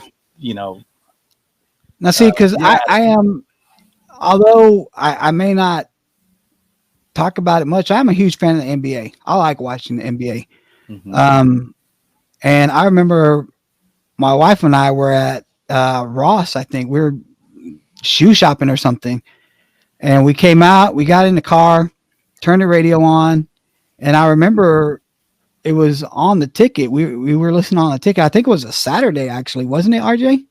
Now, see, because I am, although I may not talk about it much, I'm a huge fan of the NBA. I like watching the NBA. Mm-hmm. And I remember my wife and I were at Ross, I think. We were shoe shopping or something. And we came out, we got in the car, turned the radio on, and I remember it was on the ticket. We were listening on the ticket. I think it was a Saturday, actually. Wasn't it, RJ?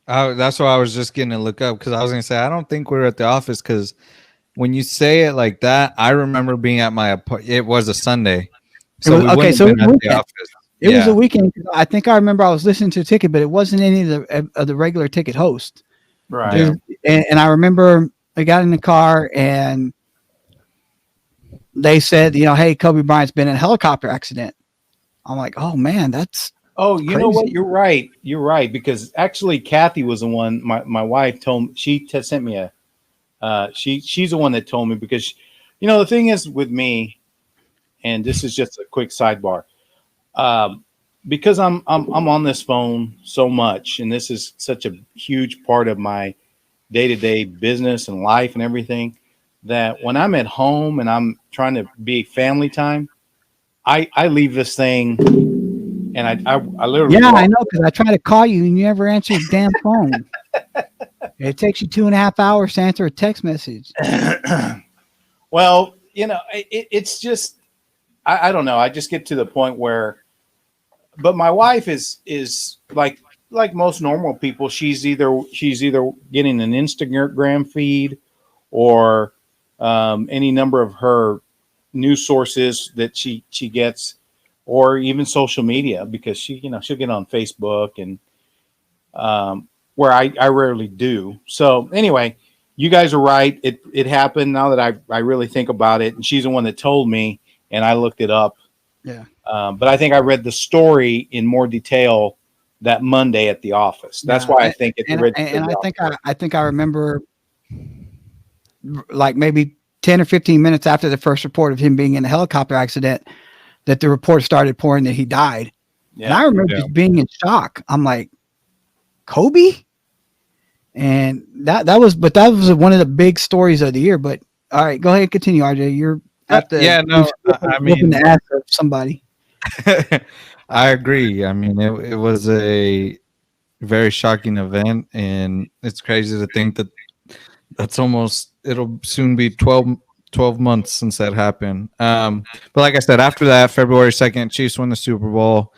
That's why I was just getting to look up, because I was going to say, I don't think we were at the office, because when you say it like that, I remember being at it was a Sunday. So we wouldn't have been at the office. It was a weekend. I think I remember I was listening to a ticket, but it wasn't any of the regular ticket hosts. Right. And I remember I got in the car and they said, hey, Kobe Bryant's been in a helicopter accident. I'm like, oh man, that's you know what? You're right. You're right. Because actually Kathy was the one, my wife told me, she sent me she's the one that told me, because, the thing is with me, and this is just a quick sidebar, because I'm on this phone so much, and this is such a huge part of my day-to-day business and life and everything, that when I'm at home and I'm trying to be family time, I leave this thing and I literally. Yeah, I know, because I try to call you and you never answer your damn phone. It takes you 2.5 hours to answer a text message. Well, it's just, I don't know. I just get to the point where, but my wife is like most normal people. She's either getting an Instagram feed or any number of her news sources that she gets, or even social media, because she'll get on Facebook, and where I rarely do. So anyway, you guys are right. It happened. Now that I really think about it, and she's the one that told me, and I looked it up. Yeah. But I think I read the story in more detail that Monday at the office. That's why I think it's I think I remember like maybe 10 or 15 minutes after the first report of him being in a helicopter accident that the report started pouring that he died. Yeah. And I remember just being in shock. I'm like, Kobe? And that was one of the big stories of the year. But all right, go ahead and continue, RJ. You're at the I mean, the ass of somebody. I agree. I mean, it was a very shocking event, and it's crazy to think that it'll soon be 12 months since that happened. But like I said, after that, February 2nd, Chiefs won the Super Bowl.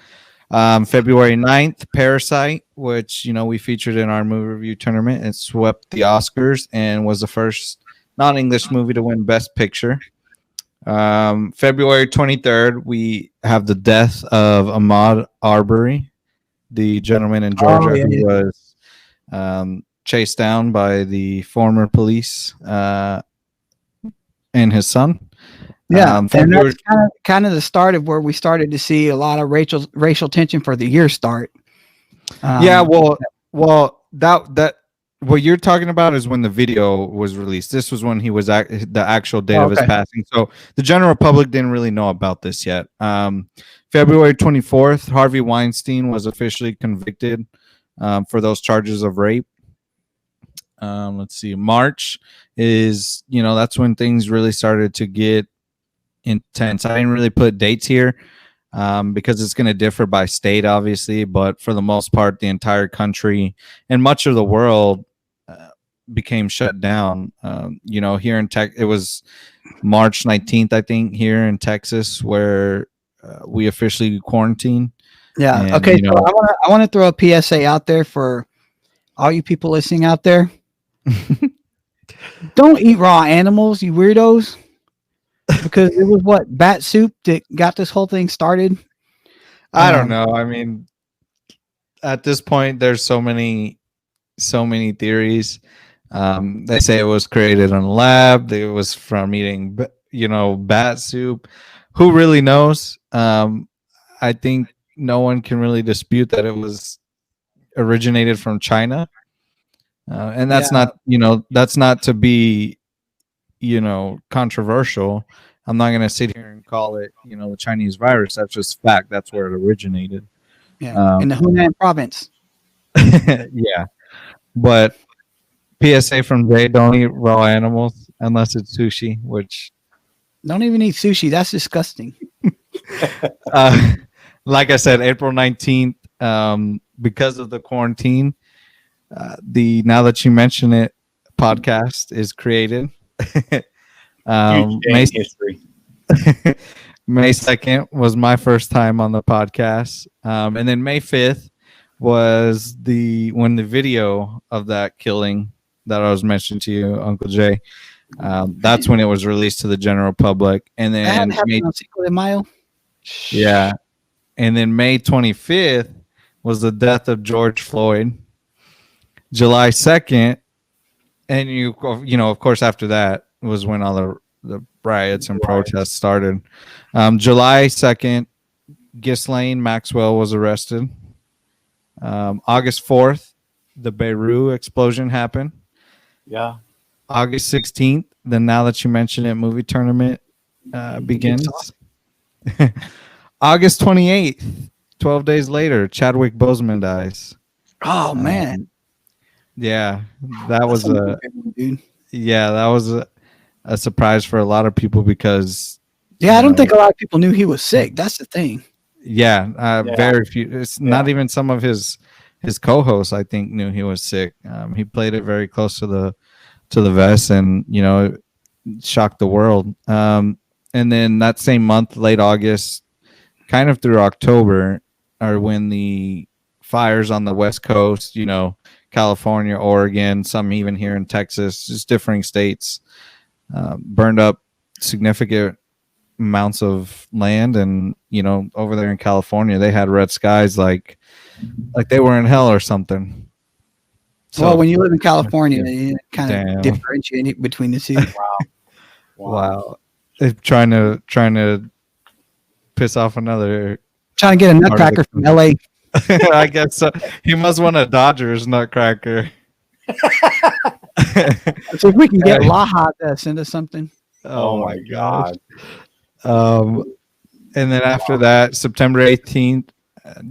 February 9th, Parasite, which we featured in our movie review tournament, it swept the Oscars and was the first non-English movie to win Best Picture. February 23rd, we have the death of Ahmad Arbury, the gentleman in Georgia who was chased down by the former police and his son. Yeah, and February, that's kind of the start of where we started to see a lot of racial tension for the year start. yeah, well, that what you're talking about is when the video was released. This was when he was the actual date of his okay. passing. So the general public didn't really know about this yet. February 24th, Harvey Weinstein was officially convicted for those charges of rape. Let's see, March is, that's when things really started to get intense. I didn't really put dates here because it's going to differ by state, obviously, but for the most part, the entire country and much of the world became shut down. Here in Tech, it was March 19th, I think, here in Texas, where we officially quarantined. Yeah. And, Okay. So I want to throw a PSA out there for all you people listening out there. Don't eat raw animals, you weirdos. Because it was bat soup that got this whole thing started. I don't know. I mean, at this point, there's so many theories. They say it was created in a lab. It was from eating, bat soup. Who really knows? I think no one can really dispute that it was originated from China. And that's that's not to be, controversial. I'm not going to sit here and call it, the Chinese virus. That's just fact. That's where it originated. Yeah, in the Hunan province. Yeah. But PSA from Jay, don't eat raw animals unless it's sushi, which... Don't even eat sushi. That's disgusting. Like I said, April 19th, because of the quarantine, the Now That You Mention It podcast is created. Huge history. May 2nd was my first time on the podcast. And then May 5th was when the video of that killing that I was mentioning to you, Uncle Jay, that's when it was released to the general public. And then yeah. And then May 25th was the death of George Floyd. July 2nd, and of course, after that was when all the riots and protests started. July 2nd, Ghislaine Maxwell was arrested. August 4th, the Beirut explosion happened. Yeah. August 16th, the Now That You Mention It movie tournament begins. August 28th, 12 days later, Chadwick Boseman dies. Oh, man. Yeah, that was a surprise for a lot of people because I don't think a lot of people knew he was sick. That's the thing. Yeah, very few. It's not even some of his co-hosts, I think, knew he was sick. He played it very close to the vest, and it shocked the world. And then that same month, late August, kind of through October, are when the fires on the West Coast, California, Oregon, some even here in Texas, just differing states, burned up significant amounts of land. And, over there in California, they had red skies like they were in hell or something. So, well, when you live in California, you kind of differentiate between the two. Wow. Trying to piss off another. Trying to get a nutcracker from LA. I guess so. He must want a Dodgers nutcracker. So if we can get Laha to send us something. Oh my God. And then after that, September 18th,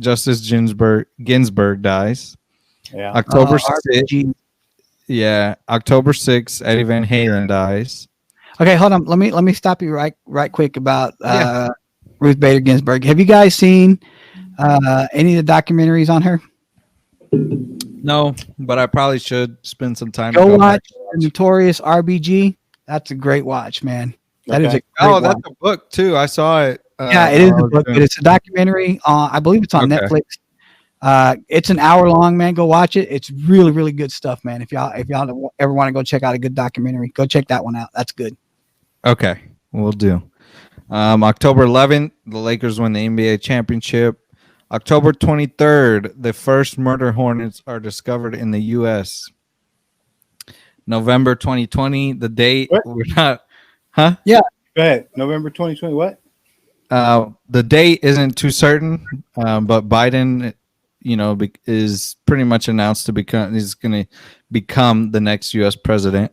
Justice Ginsburg dies. Yeah. October 6th. Yeah. October 6th, Eddie Van Halen dies. Okay, hold on. Let me stop you right quick about Ruth Bader Ginsburg. Have you guys seen any of the documentaries on her? No, but I probably should spend some time. Go watch Notorious RBG. That's a great watch, man. That is a great that's a book too. I saw it. Yeah, it is a book, but it's a documentary. I believe it's on Netflix. It's an hour long, man. Go watch it. It's really, really good stuff, man. If y'all ever want to go check out a good documentary, go check that one out. That's good. Okay, we'll do. October 11th, the Lakers win the NBA championship. October 23rd, the first murder hornets are discovered in the U.S. November 2020, the date we're not, huh? Yeah, Go ahead. November 2020. What? The date isn't too certain, but Biden, is pretty much announced to become. He's going to become the next U.S. president.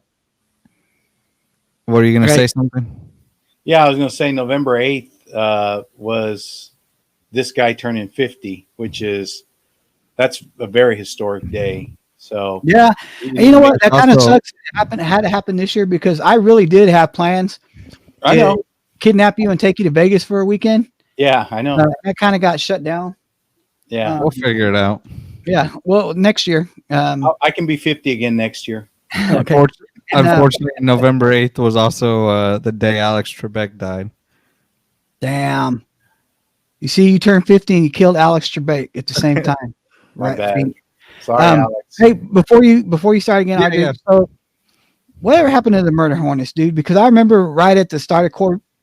What are you going to say? Something? Yeah, I was going to say November 8th was this guy turning 50, that's a very historic day. So yeah, and you know what? That kind of sucks. It had to happen this year because I really did have plans. I know. Kidnap you and take you to Vegas for a weekend. Yeah, I know. That kind of got shut down. Yeah, we'll figure it out. Yeah, well, next year. I can be 50 again next year. Okay. Unfortunately, November 8th was also the day Alex Trebek died. Damn. You see, you turned 50 and you killed Alex Trebek at the same time. My bad. I mean, sorry, Alex. Hey, before you start again, so whatever happened to the murder hornets, dude? Because I remember right at the start of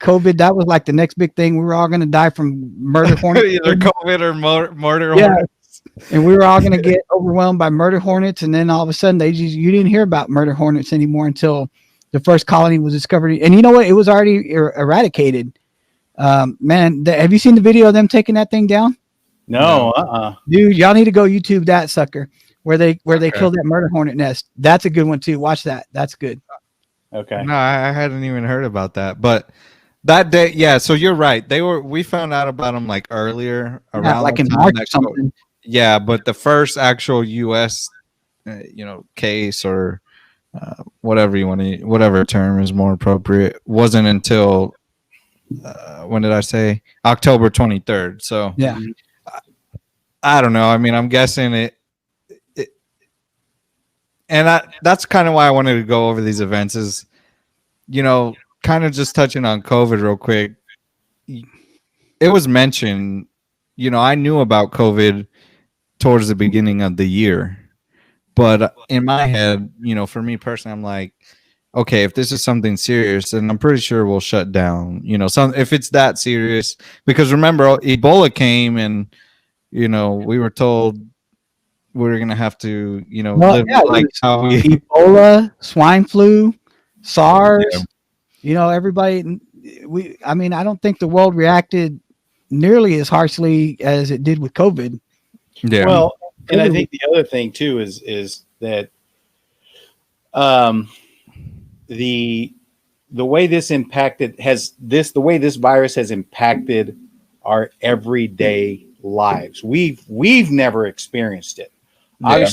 COVID, that was like the next big thing. We were all going to die from murder hornets. Either COVID or murder hornets. And we were all going to get overwhelmed by murder hornets. And then all of a sudden, you didn't hear about murder hornets anymore until the first colony was discovered. And you know what? It was already eradicated. Man, have you seen the video of them taking that thing down? No, Dude, y'all need to go YouTube that sucker where they killed that murder hornet nest. That's a good one too. Watch that. That's good. Okay. No, I hadn't even heard about that. But that day, yeah. So you're right. We found out about them like earlier, around like in March or something. Yeah, but the first actual U.S. Case or whatever term is more appropriate wasn't until when did I say October 23rd? So yeah. I don't know. I mean, I'm guessing it and that's kind of why I wanted to go over these events is, kind of just touching on COVID real quick. It was mentioned, I knew about COVID towards the beginning of the year, but in my head, for me personally, I'm like, okay, if this is something serious, then I'm pretty sure we'll shut down, if it's that serious, because remember Ebola came and, we were told we were going to have to, live like how we Ebola, swine flu, SARS, everybody, I don't think the world reacted nearly as harshly as it did with COVID. Yeah. Well, and I think the other thing too is that the way this virus has impacted our everyday lives. We've never experienced it. Yeah.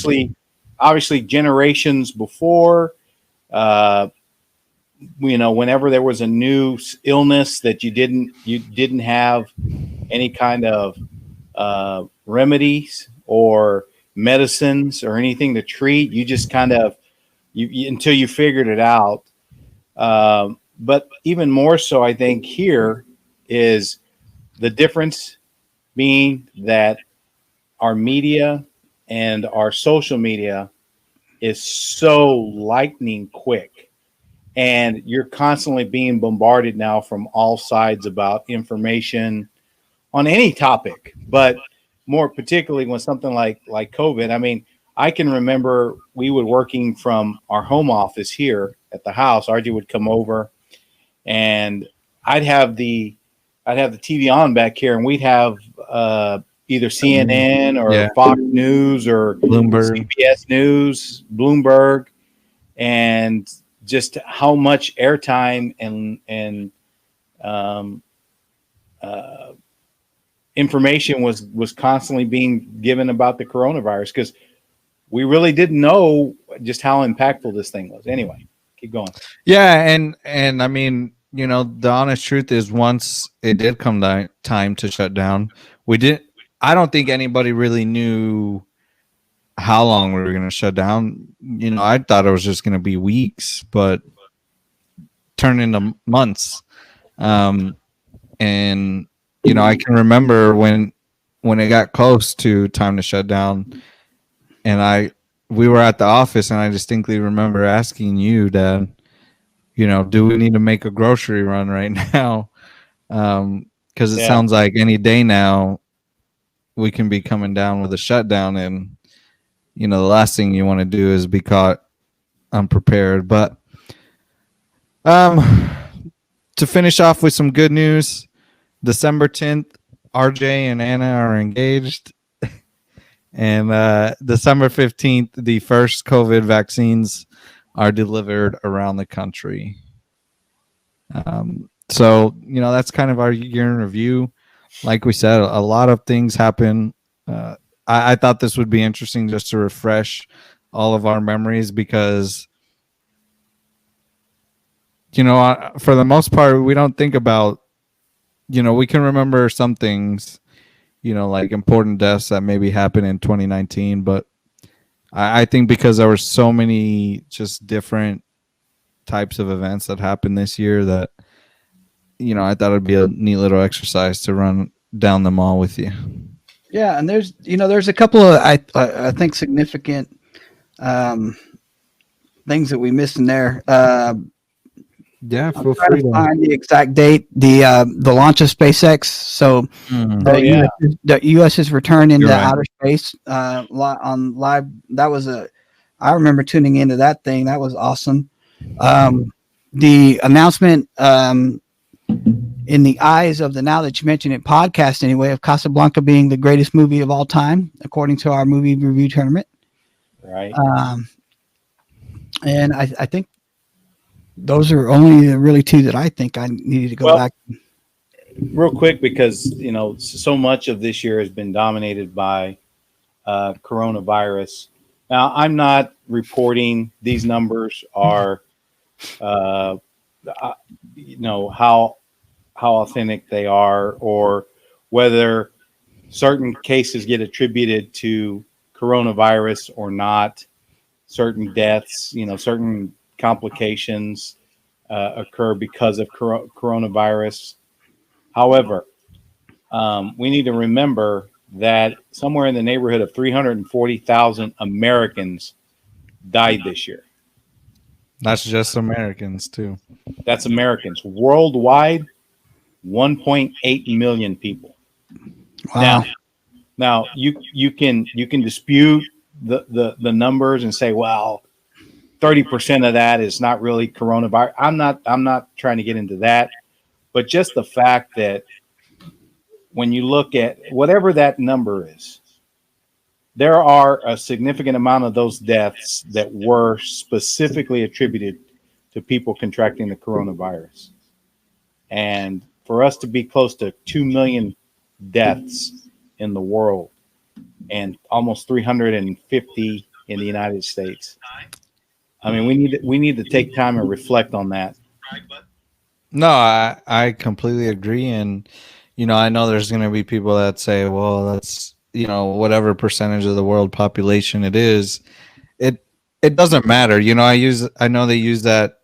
Obviously generations before, whenever there was a new illness that you didn't have any kind of remedies or medicines or anything to treat, you just kind of until you figured it out. But even more so, I think here is the difference being that our media and our social media is so lightning quick, and you're constantly being bombarded now from all sides about information on any topic, but more particularly when something like COVID. I mean, I can remember we were working from our home office here at the house. RJ would come over and I'd have the TV on back here, and we'd have either CNN or Fox News or Bloomberg. CBS News, Bloomberg, and just how much airtime and information was constantly being given about the coronavirus, because we really didn't know just how impactful this thing was. Anyway, keep going. Yeah, and I mean, the honest truth is, once it did come time to shut down, I don't think anybody really knew how long we were going to shut down. I thought it was just going to be weeks, but turned into months. And I can remember when it got close to time to shut down, and we were at the office, and I distinctly remember asking you, Dad, do we need to make a grocery run right now? Because it sounds like any day now we can be coming down with a shutdown, and the last thing you want to do is be caught unprepared. But to finish off with some good news, December 10th, RJ and Anna are engaged. And December 15th, the first COVID vaccines are delivered around the country. So, that's kind of our year in review. Like we said, a lot of things happen. I thought this would be interesting just to refresh all of our memories because, for the most part, we don't think about, we can remember some things, like important deaths that maybe happened in 2019. But I think because there were so many just different types of events that happened this year that, I thought it'd be a neat little exercise to run down them all with you. Yeah, and there's a couple of I think significant things that we missed in there. Yeah, I'm trying to find the exact date. The launch of SpaceX. So the U.S.'s return into outer space on live. That was I remember tuning into that thing. That was awesome. The announcement in the eyes of the Now That You Mention It podcast anyway of Casablanca being the greatest movie of all time according to our movie review tournament. Right. And I think those are only really two that I think I needed to go back. Real quick, because so much of this year has been dominated by coronavirus. Now, I'm not reporting these numbers are, how authentic they are, or whether certain cases get attributed to coronavirus or not. Certain deaths, certain complications occur because of coronavirus. However, we need to remember that somewhere in the neighborhood of 340,000 Americans died this year. That's just Americans too. That's Americans. Worldwide, 1.8 million people. Wow. Now you can dispute the numbers and say, well, 30% of that is not really coronavirus. I'm not trying to get into that, but just the fact that when you look at whatever that number is, there are a significant amount of those deaths that were specifically attributed to people contracting the coronavirus. And for us to be close to 2 million deaths in the world and almost 350 in the United States, I mean, we need to take time and reflect on that. No, I completely agree. And, I know there's going to be people that say, well, that's, whatever percentage of the world population it is, it doesn't matter. I know they use that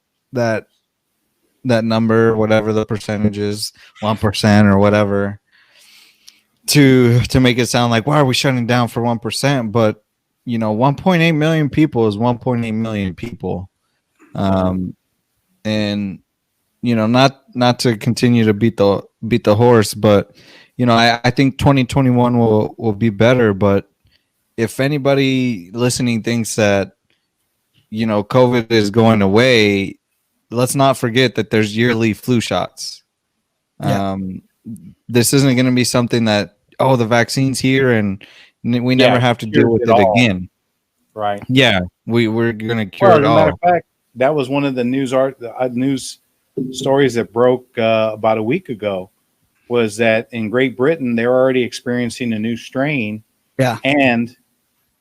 number, whatever the percentage is, 1% or whatever, to make it sound like, why are we shutting down for 1%? But 1.8 million people is 1.8 million people. And not to continue to beat the horse, but I think 2021 will be better. But if anybody listening thinks that COVID is going away, let's not forget that there's yearly flu shots. Yeah. This isn't going to be something that, the vaccine's here and we never have to deal with it again. Right. Yeah. We're going to cure it all. As a matter of fact, that was one of the news stories that broke about a week ago, was that in Great Britain, they're already experiencing a new strain. Yeah. And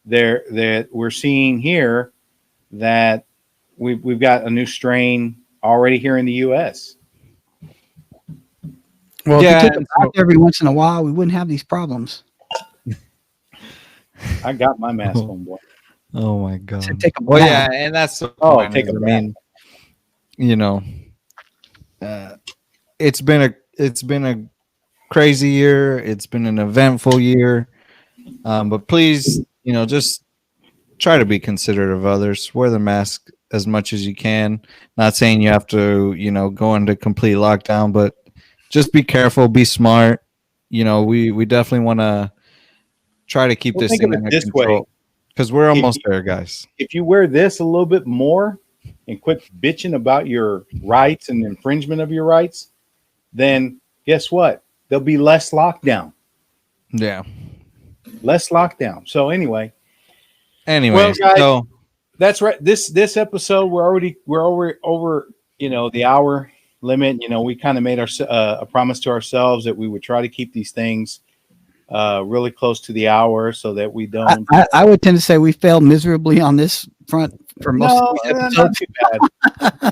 we're seeing here that we've got a new strain already here in the U.S. Well, if we took it back every once in a while, we wouldn't have these problems. I got my mask on, boy. Oh my God. So take a well, yeah, and that's the point. Take a mean, it's been a crazy year. It's been an eventful year. But please, just try to be considerate of others. Wear the mask as much as you can. Not saying you have to, go into complete lockdown, but just be careful, be smart. We definitely want to try to keep this thing under control, because we're almost there, guys. If you wear this a little bit more and quit bitching about your rights and infringement of your rights, then guess what? There'll be less lockdown. Yeah. Less lockdown. So anyway, Well, guys, so that's right. This episode we're over the hour limit. We kind of made a promise to ourselves that we would try to keep these things really close to the hour so that we don't. I would tend to say we failed miserably on this front for most of these episodes. Not too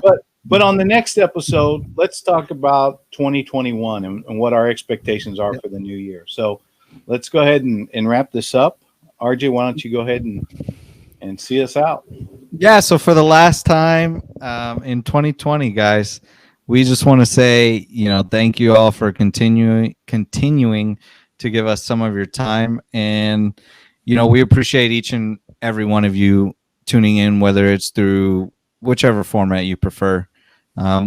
bad. but on the next episode, let's talk about 2021 and what our expectations are for the new year. So let's go ahead and wrap this up. RJ, why don't you go ahead and see us out? Yeah, so for the last time in 2020, guys, we just want to say, thank you all for continuing to give us some of your time. And, we appreciate each and every one of you tuning in, whether it's through whichever format you prefer.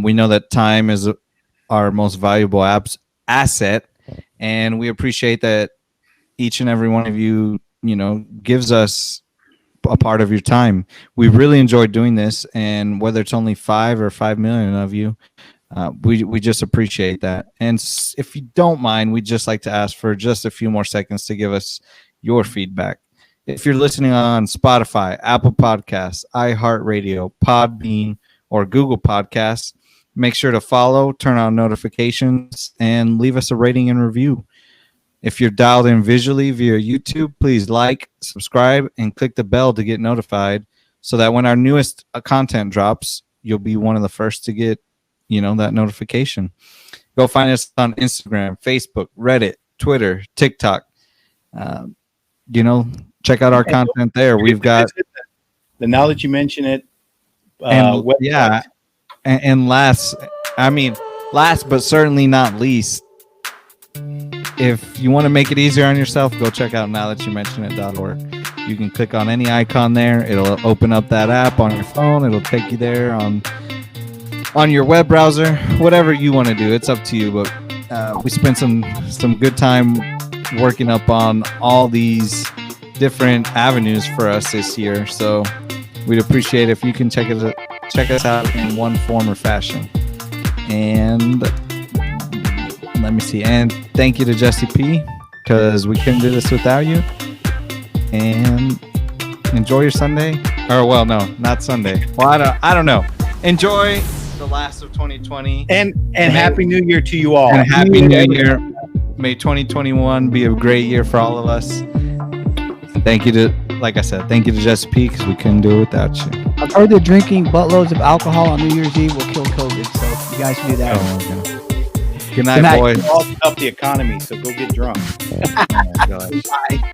We know that time is our most valuable asset, and we appreciate that each and every one of you, gives us a part of your time. We really enjoyed doing this, and whether it's only 5 or 5 million of you, we just appreciate that. And if you don't mind, we'd just like to ask for just a few more seconds to give us your feedback. If you're listening on Spotify, Apple Podcasts, iHeartRadio, Podbean, or Google Podcasts, make sure to follow, turn on notifications, and leave us a rating and review. If you're dialed in visually via YouTube, please like, subscribe, and click the bell to get notified so that when our newest content drops, you'll be one of the first to get, that notification. Go find us on Instagram, Facebook, Reddit, Twitter, TikTok. Check out our content there. We've got now that you mention it. And last but certainly not least, if you want to make it easier on yourself, go check out nowthatyoumentionit.org. You can click on any icon there. It'll open up that app on your phone. It'll take you there on your web browser, whatever you want to do. It's up to you. But we spent some good time working up on all these different avenues for us this year. So we'd appreciate if you can check us out in one form or fashion. And let me see. And thank you to Jesse P, because we couldn't do this without you. And enjoy your Sunday. Or, well, no, not Sunday. Well, I don't know. Enjoy the last of 2020. And Happy New Year to you all. And Happy New Year. May 2021 be a great year for all of us. And thank you to Jesse P, because we couldn't do it without you. I've heard that drinking buttloads of alcohol on New Year's Eve will kill COVID, so you guys can do that. Oh, okay. Good night, boys. All help the economy, so go get drunk. Oh, my gosh. Bye.